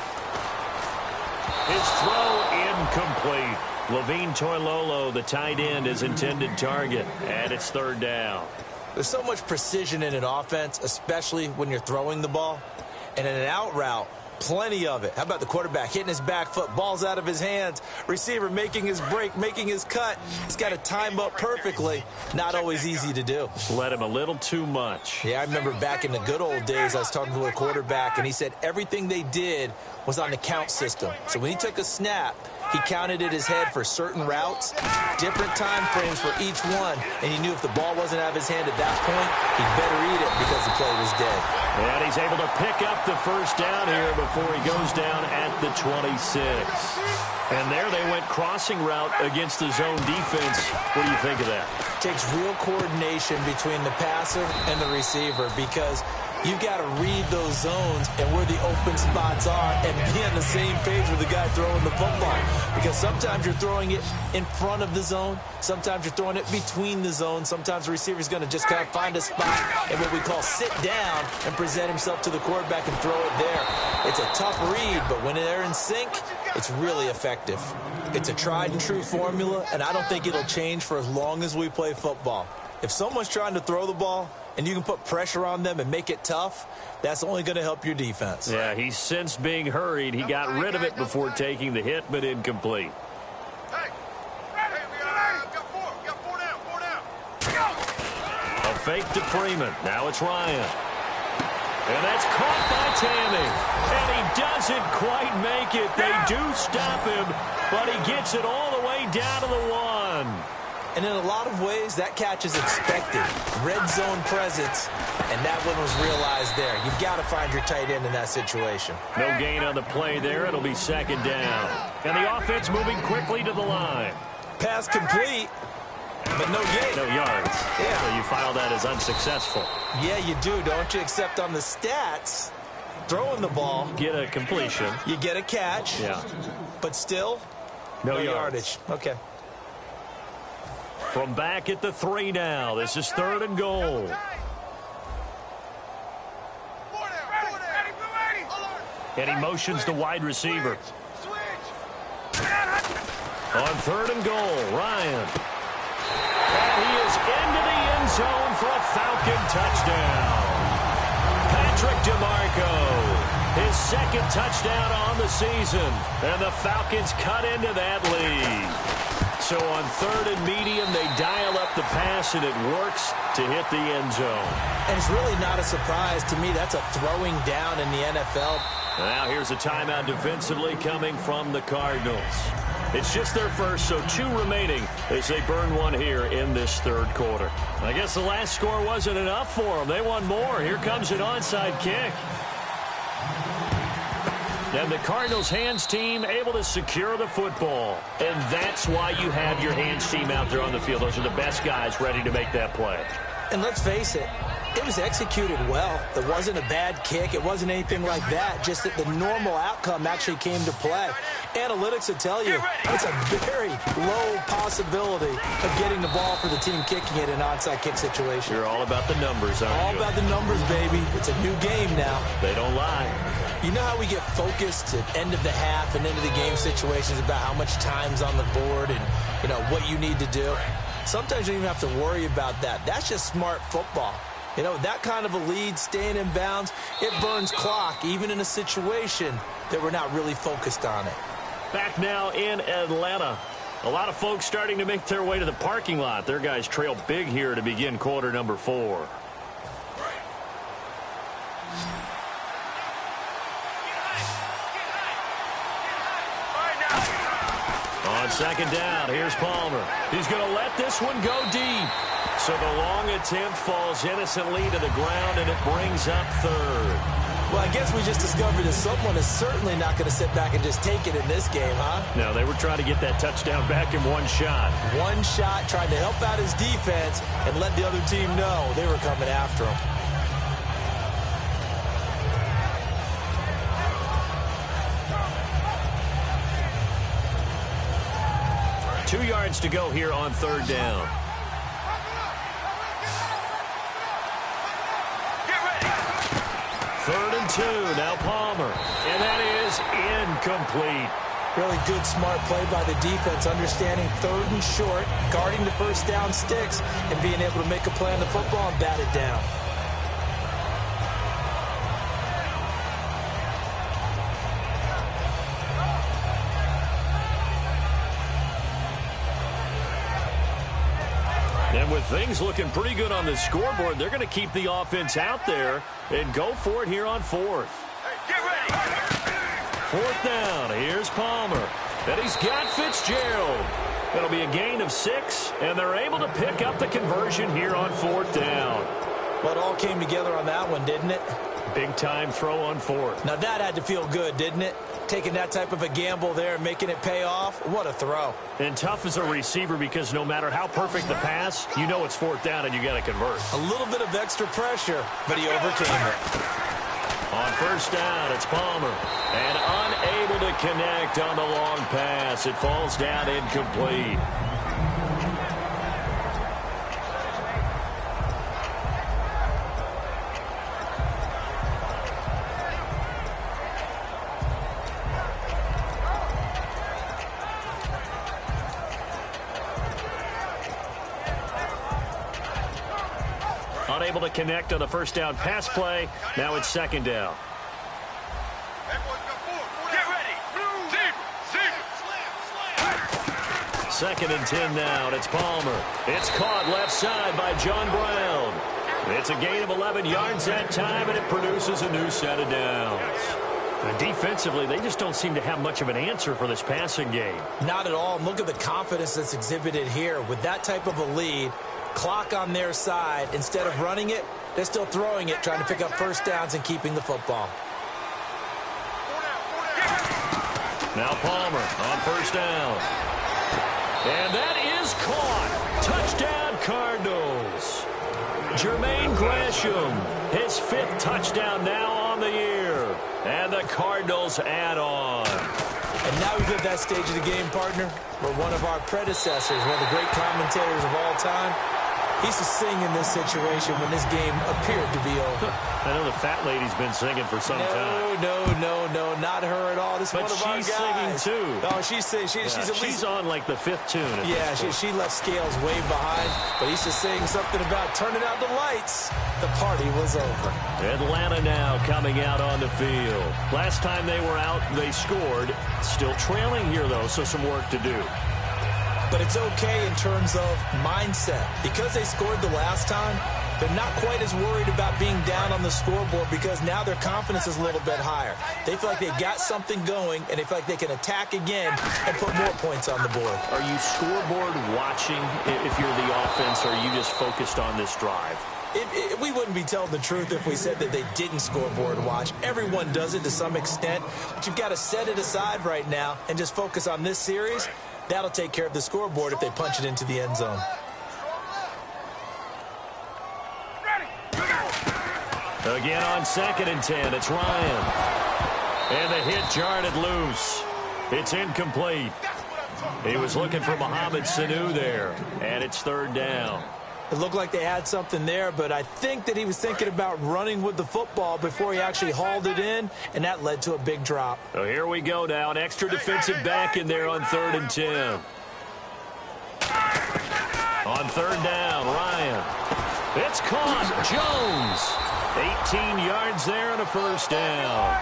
His throw incomplete. Levine Toilolo, the tight end, his intended target. And it's third down. There's so much precision in an offense, especially when you're throwing the ball. And in an out route, plenty of it. How about the quarterback hitting his back foot, ball's out of his hands, receiver making his break, making his cut. He's got to time up perfectly. Not always easy to do. Let him a little too much. Yeah, I remember back in the good old days, I was talking to a quarterback, and he said everything they did was on the count system. So when he took a snap, he counted in his head for certain routes, different time frames for each one, and he knew if the ball wasn't out of his hand at that point, he'd better eat it because the play was dead. And he's able to pick up the first down here before he goes down at the 26. And there they went crossing route against the zone defense. What do you think of that? Takes real coordination between the passer and the receiver because you've got to read those zones and where the open spots are and be on the same page with the guy throwing the football. Because sometimes you're throwing it in front of the zone. Sometimes you're throwing it between the zones. Sometimes the receiver's going to just kind of find a spot and what we call sit down and present himself to the quarterback and throw it there. It's a tough read, but when they're in sync, it's really effective. It's a tried and true formula, and I don't think it'll change for as long as we play football. If someone's trying to throw the ball, and you can put pressure on them and make it tough, that's only going to help your defense. Yeah, he's since being hurried. He got rid of it before taking the hit, but incomplete. A fake to Freeman. Now it's Ryan. And that's caught by Tammy. And he doesn't quite make it. They do stop him, but he gets it all the way down to the 1. And in a lot of ways, that catch is expected. Red zone presence, and that one was realized there. You've got to find your tight end in that situation. No gain on the play there. It'll be second down. And the offense moving quickly to the line. Pass complete, but no gain. No yards. Yeah. So you file that as unsuccessful. Yeah, you do, don't you? Except on the stats, throwing the ball. Get a completion. You get a catch. Yeah. But still, no yardage. Okay. From back at the 3 now. This is third and goal. And he motions the wide receiver. On third and goal, Ryan. And he is into the end zone for a Falcon touchdown. Patrick DeMarco, his second touchdown on the season. And the Falcons cut into that lead. So on third and medium, they dial up the pass, and it works to hit the end zone. And it's really not a surprise to me. That's a throwing down in the NFL. Now here's a timeout defensively coming from the Cardinals. It's just their first, so 2 remaining as they burn one here in this third quarter. I guess the last score wasn't enough for them. They want more. Here comes an onside kick. And the Cardinals' hands team able to secure the football. And that's why you have your hands team out there on the field. Those are the best guys ready to make that play. And let's face it, it was executed well. It wasn't a bad kick. It wasn't anything like that. Just that the normal outcome actually came to play. Analytics will tell you it's a very low possibility of getting the ball for the team kicking it in an onside kick situation. You're all about the numbers, aren't you? All about the numbers, baby. It's a new game now. They don't lie. You know how we get focused at end of the half and end of the game situations about how much time's on the board and, you know, what you need to do? Sometimes you don't even have to worry about that. That's just smart football. You know, that kind of a lead, staying in bounds, it burns clock, even in a situation that we're not really focused on it. Back now in Atlanta. A lot of folks starting to make their way to the parking lot. Their guys trail big here to begin quarter number 4. On second down, here's Palmer. He's going to let this one go deep. So the long attempt falls innocently to the ground, and it brings up third. Well, I guess we just discovered that someone is certainly not going to sit back and just take it in this game, huh? No, they were trying to get that touchdown back in one shot. One shot, trying to help out his defense and let the other team know they were coming after him. Two yards to go here on third down. Third and 2, now Palmer. And that is incomplete. Really good, smart play by the defense, understanding third and short, guarding the first down sticks, and being able to make a play on the football and bat it down. And with things looking pretty good on the scoreboard, they're going to keep the offense out there and go for it here on fourth. Get ready. Fourth down, here's Palmer. And he's got Fitzgerald. It'll be a gain of 6, and they're able to pick up the conversion here on fourth down. Well, it all came together on that one, didn't it? Big-time throw on fourth. Now that had to feel good, didn't it? Taking that type of a gamble there and making it pay off. What a throw. And tough as a receiver because no matter how perfect the pass, you know it's fourth down and you got to convert. A little bit of extra pressure, but he overcame it. On first down, it's Palmer. And unable to connect on the long pass. It falls down incomplete. Unable to connect on the first down pass play. Now it's second down. Get ready. Second and 10 now, and it's Palmer. It's caught left side by John Brown. It's a gain of 11 yards that time, and it produces a new set of downs. And defensively, they just don't seem to have much of an answer for this passing game. Not at all. And look at the confidence that's exhibited here. With that type of a lead, clock on their side, instead of running it, they're still throwing it, trying to pick up first downs and keeping the football. Now Palmer on first down. And that is caught. Touchdown, Cardinals. Jermaine Gresham, his 5th touchdown now on the year. And the Cardinals add on. And now we've at that stage of the game, partner, where one of our predecessors, one of the great commentators of all time, he used to sing in this situation when this game appeared to be over. I know the fat lady's been singing for some time. No, not her at all. This is one of our guys. But she's singing, too. Oh, she's singing. She's on, like, the 5th tune. Yeah, she left Scales way behind. But he used to sing something about turning out the lights. The party was over. Atlanta now coming out on the field. Last time they were out, they scored. Still trailing here, though, so some work to do. But it's okay in terms of mindset. Because they scored the last time, They're not quite as worried about being down on the scoreboard because now their confidence is a little bit higher. They feel like they've got something going, and they feel like they can attack again and put more points on the board. Are you scoreboard watching if you're the offense, or are you just focused on this drive? We wouldn't be telling the truth if we said that they didn't scoreboard watch. Everyone does it to some extent, but you've got to set it aside right now and just focus on this series. That'll take care of the scoreboard if they punch it into the end zone. Again on 2nd and 10, it's Ryan. And the hit jarred it loose. It's incomplete. He was looking for Mohamed Sanu there, and it's 3rd down. It looked like they had something there, but I think that he was thinking about running with the football before he actually hauled it in, and that led to a big drop. So here we go now. An extra defensive back in there on 3rd and 10. On 3rd down, Ryan. It's caught. Jones. 18 yards there and a 1st down.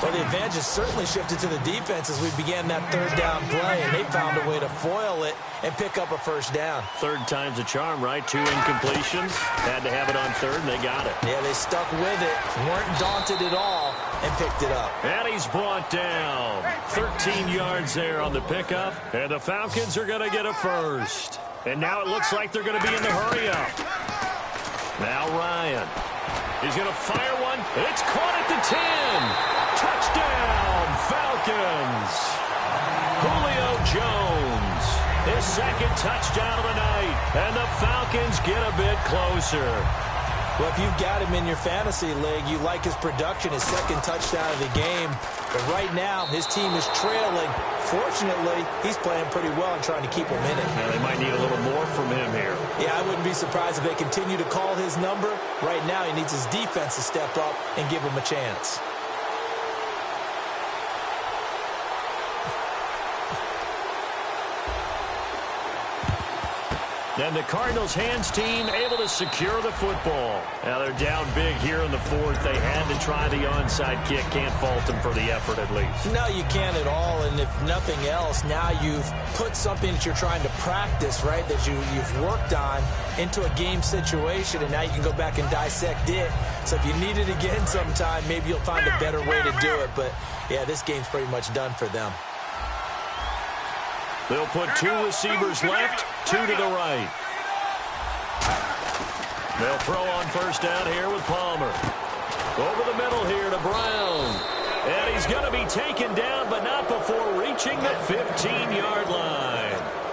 Well, the advantage has certainly shifted to the defense as we began that 3rd down play, and they found a way to foil it and pick up a 1st down. 3rd time's a charm, right? 2 incompletions. Had to have it on 3rd, and they got it. Yeah, they stuck with it, weren't daunted at all, and picked it up. And he's brought down. 13 yards there on the pickup, and the Falcons are going to get a 1st. And now it looks like they're going to be in the hurry-up. Now Ryan. He's going to fire one. It's caught at the 10. Touchdown, Falcons. Julio Jones. His 2nd touchdown of the night. And the Falcons get a bit closer. Well, if you've got him in your fantasy league, you like his production, his 2nd touchdown of the game. But right now, his team is trailing. Fortunately, he's playing pretty well and trying to keep him in it. Now, they might need a little more from him here. Yeah, I wouldn't be surprised if they continue to call his number. Right now, he needs his defense to step up and give him a chance. And the Cardinals' hands team able to secure the football. Now they're down big here in the 4th. They had to try the onside kick. Can't fault them for the effort at least. No, you can't at all. And if nothing else, now you've put something that you're trying to practice, right, that you've worked on into a game situation, and now you can go back and dissect it. So if you need it again sometime, maybe you'll find a better way to do it. But, yeah, this game's pretty much done for them. They'll put 2 receivers left, 2 to the right. They'll throw on 1st down here with Palmer. Over the middle here to Brown. And he's going to be taken down, but not before reaching the 15-yard line.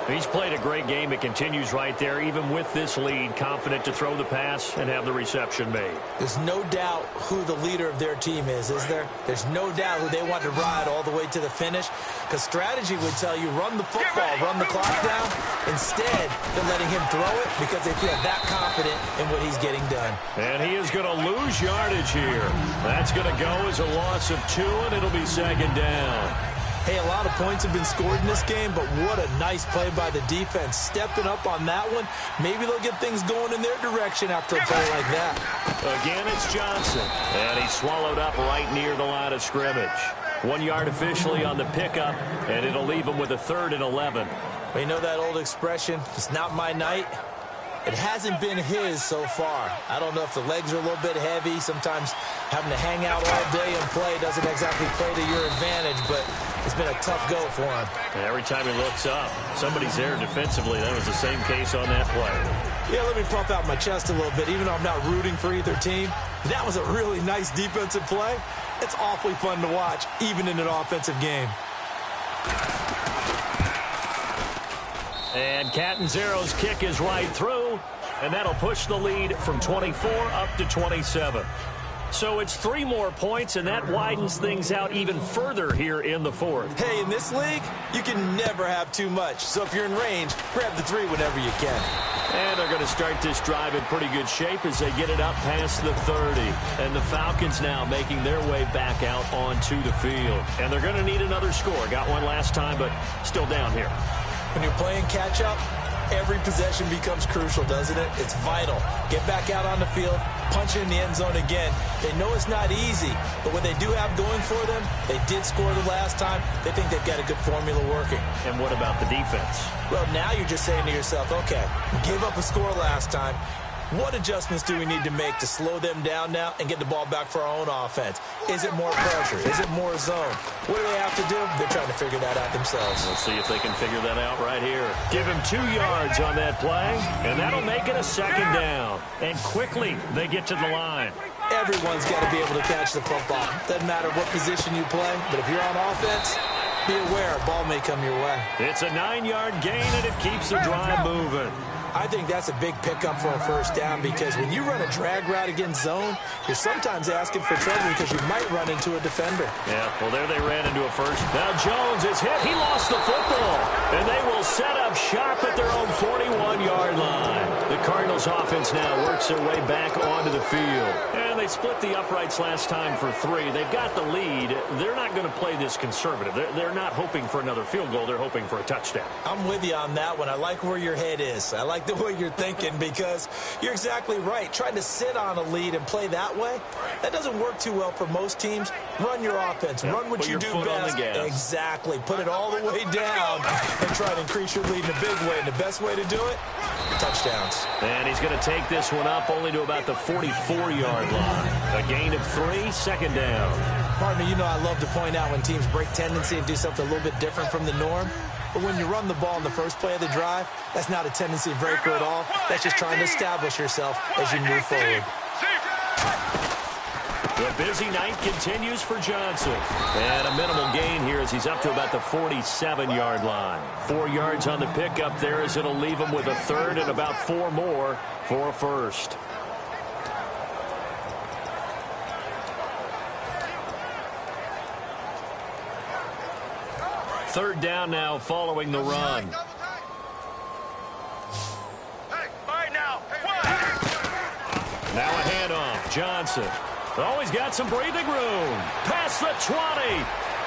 He's played a great game. It continues right there, even with this lead, confident to throw the pass and have the reception made. There's no doubt who the leader of their team is there? There's no doubt who they want to ride all the way to the finish, because strategy would tell you run the football, run the clock down. Instead, they're letting him throw it because they feel that confident in what he's getting done. And he is going to lose yardage here. That's going to go as a loss of 2, and it'll be 2nd down. Hey, a lot of points have been scored in this game, but what a nice play by the defense. Stepping up on that one, maybe they'll get things going in their direction after a play like that. Again, it's Johnson, and he's swallowed up right near the line of scrimmage. 1 yard officially on the pickup, and it'll leave him with a 3rd and 11. Well, you know that old expression, it's not my night? It hasn't been his so far. I don't know if the legs are a little bit heavy. Sometimes having to hang out all day and play doesn't exactly play to your advantage, but it's been a tough go for him. And every time he looks up, somebody's there defensively. That was the same case on that play. Yeah, let me puff out my chest a little bit, even though I'm not rooting for either team. That was a really nice defensive play. It's awfully fun to watch, even in an offensive game. And Catanzaro's kick is right through, and that'll push the lead from 24 up to 27. So it's 3 more points, and that widens things out even further here in the 4th. Hey, in this league, you can never have too much. So if you're in range, grab the 3 whenever you can. And they're going to start this drive in pretty good shape as they get it up past the 30. And the Falcons now making their way back out onto the field. And they're going to need another score. Got one last time, but still down here. When you're playing catch-up, every possession becomes crucial, doesn't it? It's vital. Get back out on the field, punch it in the end zone again. They know it's not easy, but what they do have going for them, they did score the last time. They think they've got a good formula working. And what about the defense? Well, now you're just saying to yourself, okay, give up a score last time. What adjustments do we need to make to slow them down now and get the ball back for our own offense? Is it more pressure? Is it more zone? What do they have to do? They're trying to figure that out themselves. We'll see if they can figure that out right here. Give him 2 yards on that play, and that'll make it a second down. And quickly, they get to the line. Everyone's got to be able to catch the football. Doesn't matter what position you play, but if you're on offense, be aware a ball may come your way. It's a 9-yard gain, and it keeps the drive moving. I think that's a big pickup for a first down because when you run a drag route against zone, you're sometimes asking for trouble because you might run into a defender. Yeah, well, there they ran into a first. Now Jones is hit. He lost the football, and they will set up shop at their own 41-yard line. The Cardinals offense now works their way back onto the field. And they split the uprights last time for 3. They've got the lead. They're not going to play this conservative. They're not hoping for another field goal. They're hoping for a touchdown. I'm with you on that one. I like where your head is. I like the way you're thinking because you're exactly right. Trying to sit on a lead and play that way, that doesn't work too well for most teams. Run your offense. Run what you do best. Exactly. Put it all the way down and try to increase your lead in a big way. And the best way to do it, touchdowns. And he's going to take this one up only to about the 44-yard line. A gain of 3, second down. Partner, you know I love to point out when teams break tendency and do something a little bit different from the norm. But when you run the ball in the first play of the drive, that's not a tendency breaker at all. That's just trying to establish yourself as you move forward. The busy night continues for Johnson. And a minimal gain here as he's up to about the 47-yard line. 4 yards on the pickup there as it'll leave him with a third and about 4 more for a first. Third down now following the run. Now a handoff. Johnson. Always got some breathing room. Past the 20.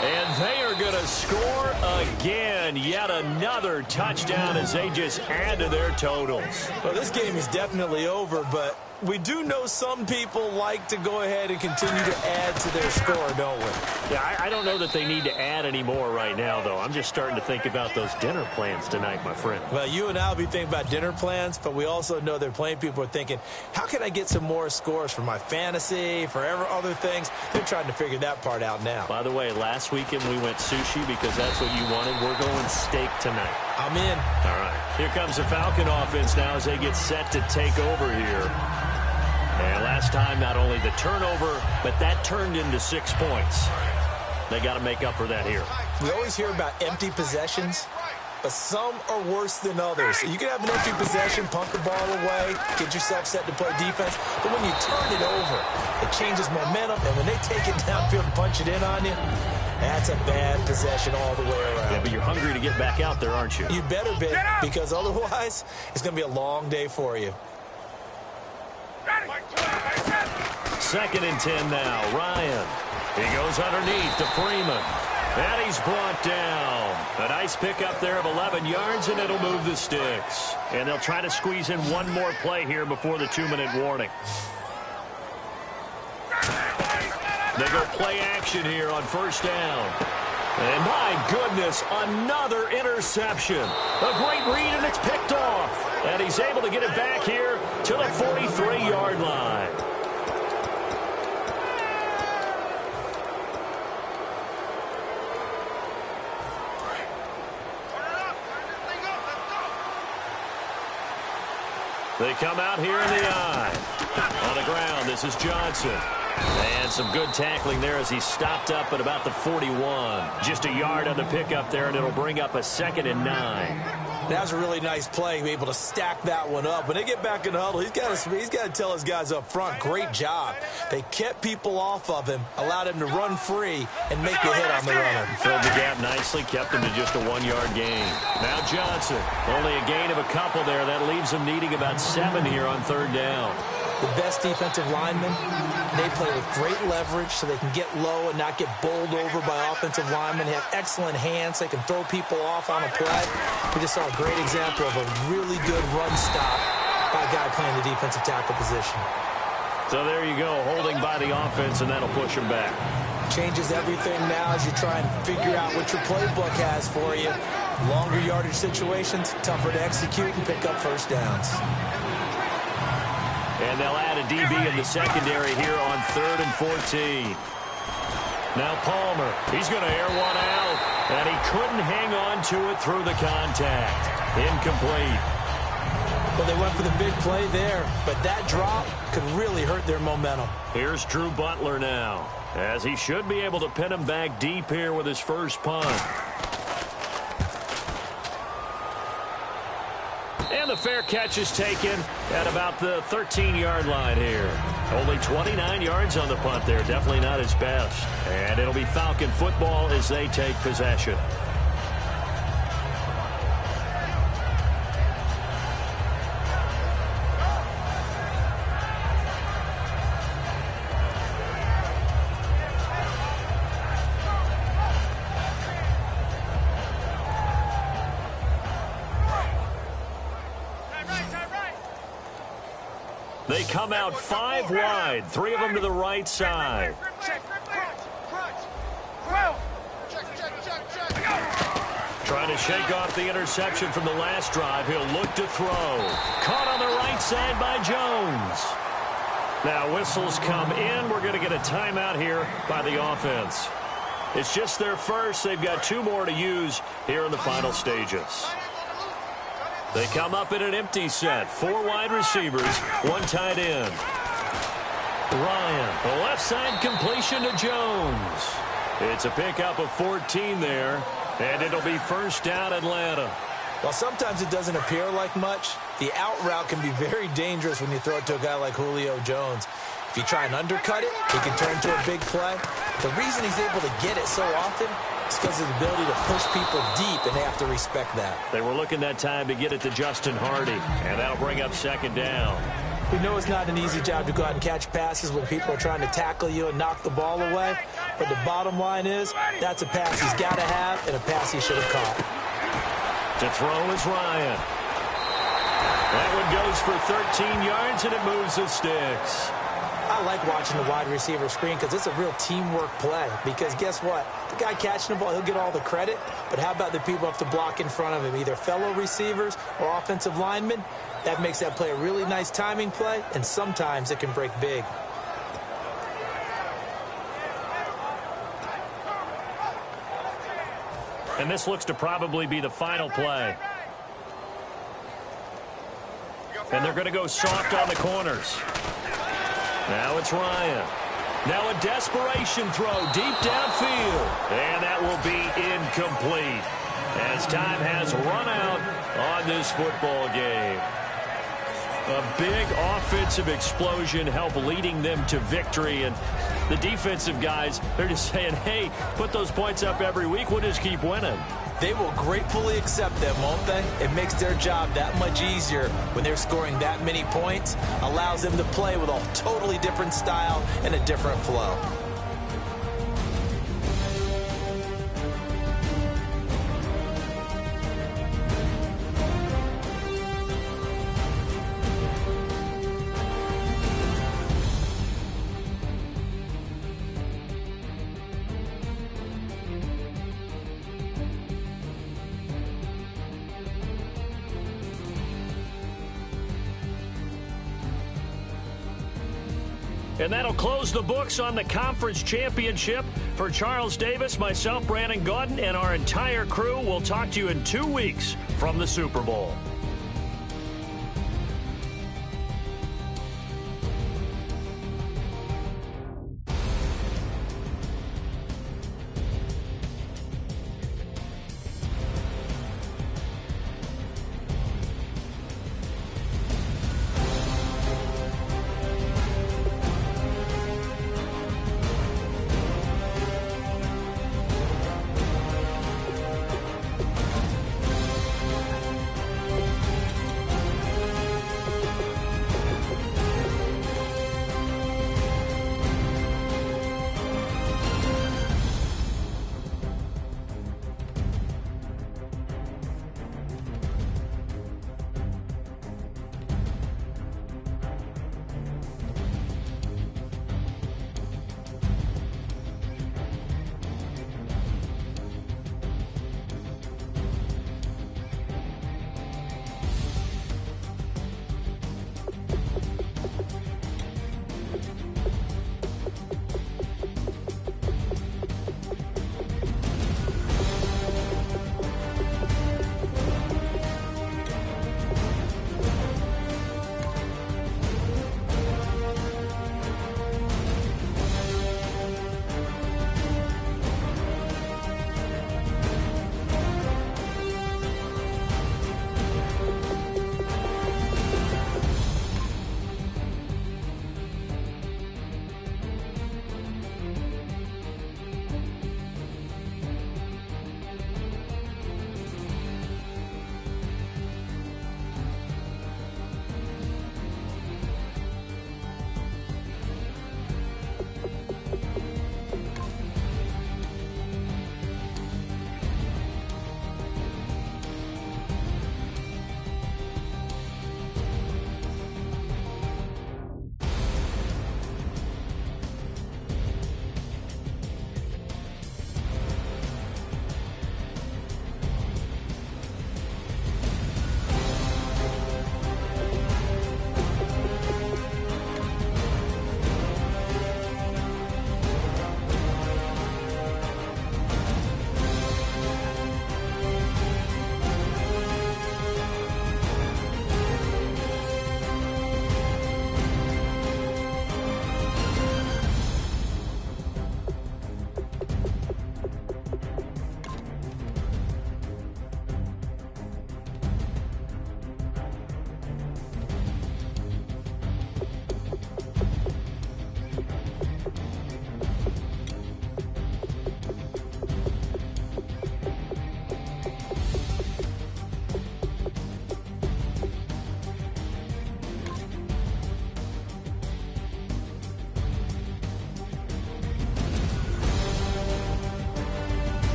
And they are going to score again. Yet another touchdown as they just add to their totals. Well, this game is definitely over, but we do know some people like to go ahead and continue to add to their score, don't we? Yeah, I don't know that they need to add any more right now, though. I'm just starting to think about those dinner plans tonight, my friend. Well, you and I will be thinking about dinner plans, but we also know they're playing people are thinking, how can I get some more scores for my fantasy, for other things? They're trying to figure that part out now. By the way, last weekend we went sushi because that's what you wanted. We're going steak tonight. I'm in. All right. Here comes the Falcon offense now as they get set to take over here. And last time, not only the turnover, but that turned into 6 points. They got to make up for that here. We always hear about empty possessions, but some are worse than others. You can have an empty possession, punt the ball away, get yourself set to play defense, but when you turn it over, it changes momentum, and when they take it downfield and punch it in on you, that's a bad possession all the way around. Yeah, but you're hungry to get back out there, aren't you? You better be, because otherwise, it's going to be a long day for you. 2nd and 10 now. Ryan. He goes underneath to Freeman. And he's brought down. A nice pickup there of 11 yards, and it'll move the sticks. And they'll try to squeeze in one more play here before the 2-minute warning. They go play action here on first down. And my goodness, another interception. A great read, and it's picked off. And he's able to get it back here to the 43-yard line. They come out here in the eye. On the ground, this is Johnson. And some good tackling there as he stopped up at about the 41. Just a yard on the pickup there, and it'll bring up a 2nd and 9. That was a really nice play, able to stack that one up. When they get back in the huddle, he's got to tell his guys up front, great job. They kept people off of him, allowed him to run free, and make the hit on the runner. Filled the gap nicely, kept him to just a 1-yard gain. Now Johnson, only a gain of a couple there. That leaves him needing about 7 here on 3rd down. The best defensive linemen, they play with great leverage so they can get low and not get bowled over by offensive linemen. They have excellent hands. They can throw people off on a play. We just saw a great example of a really good run stop by a guy playing the defensive tackle position. So there you go, holding by the offense, and that'll push him back. Changes everything now as you try and figure out what your playbook has for you. Longer yardage situations, tougher to execute and pick up first downs. And they'll add a DB in the secondary here on 3rd and 14. Now Palmer, he's going to air one out, and he couldn't hang on to it through the contact. Incomplete. Well, they went for the big play there, but that drop could really hurt their momentum. Here's Drew Butler now, as he should be able to pin him back deep here with his first punt. And the fair catch is taken at about the 13-yard line here. Only 29 yards on the punt there. Definitely not his best. And it'll be Falcon football as they take possession. They come out 5 wide, 3 of them to the right side. Trying to shake off the interception from the last drive. He'll look to throw. Caught on the right side by Jones. Now whistles come in. We're going to get a timeout here by the offense. It's just their first. They've got 2 more to use here in the final stages. They come up in an empty set. 4 wide receivers, 1 tight end. Ryan, the left side completion to Jones. It's a pickup of 14 there, and it'll be first down Atlanta. While sometimes it doesn't appear like much, the out route can be very dangerous when you throw it to a guy like Julio Jones. If you try and undercut it, he can turn to a big play. The reason he's able to get it so often is because of his ability to push people deep, and they have to respect that. They were looking that time to get it to Justin Hardy, and that'll bring up 2nd down. We know it's not an easy job to go out and catch passes when people are trying to tackle you and knock the ball away, but the bottom line is that's a pass he's got to have and a pass he should have caught. To throw is Ryan. That one goes for 13 yards, and it moves the sticks. I like watching the wide receiver screen because it's a real teamwork play. Because guess what? The guy catching the ball, he'll get all the credit. But how about the people who have to block in front of him, either fellow receivers or offensive linemen? That makes that play a really nice timing play, and sometimes it can break big. And this looks to probably be the final play. And they're going to go soft on the corners. Now it's Ryan. Now a desperation throw deep downfield. And that will be incomplete as time has run out on this football game. A big offensive explosion helped leading them to victory. And the defensive guys, they're just saying, hey, put those points up every week. We'll just keep winning. They will gratefully accept them, won't they? It makes their job that much easier when they're scoring that many points. Allows them to play with a totally different style and a different flow. And that'll close the books on the conference championship. For Charles Davis, myself, Brandon Gaudin, and our entire crew, we'll talk to you in 2 weeks from the Super Bowl.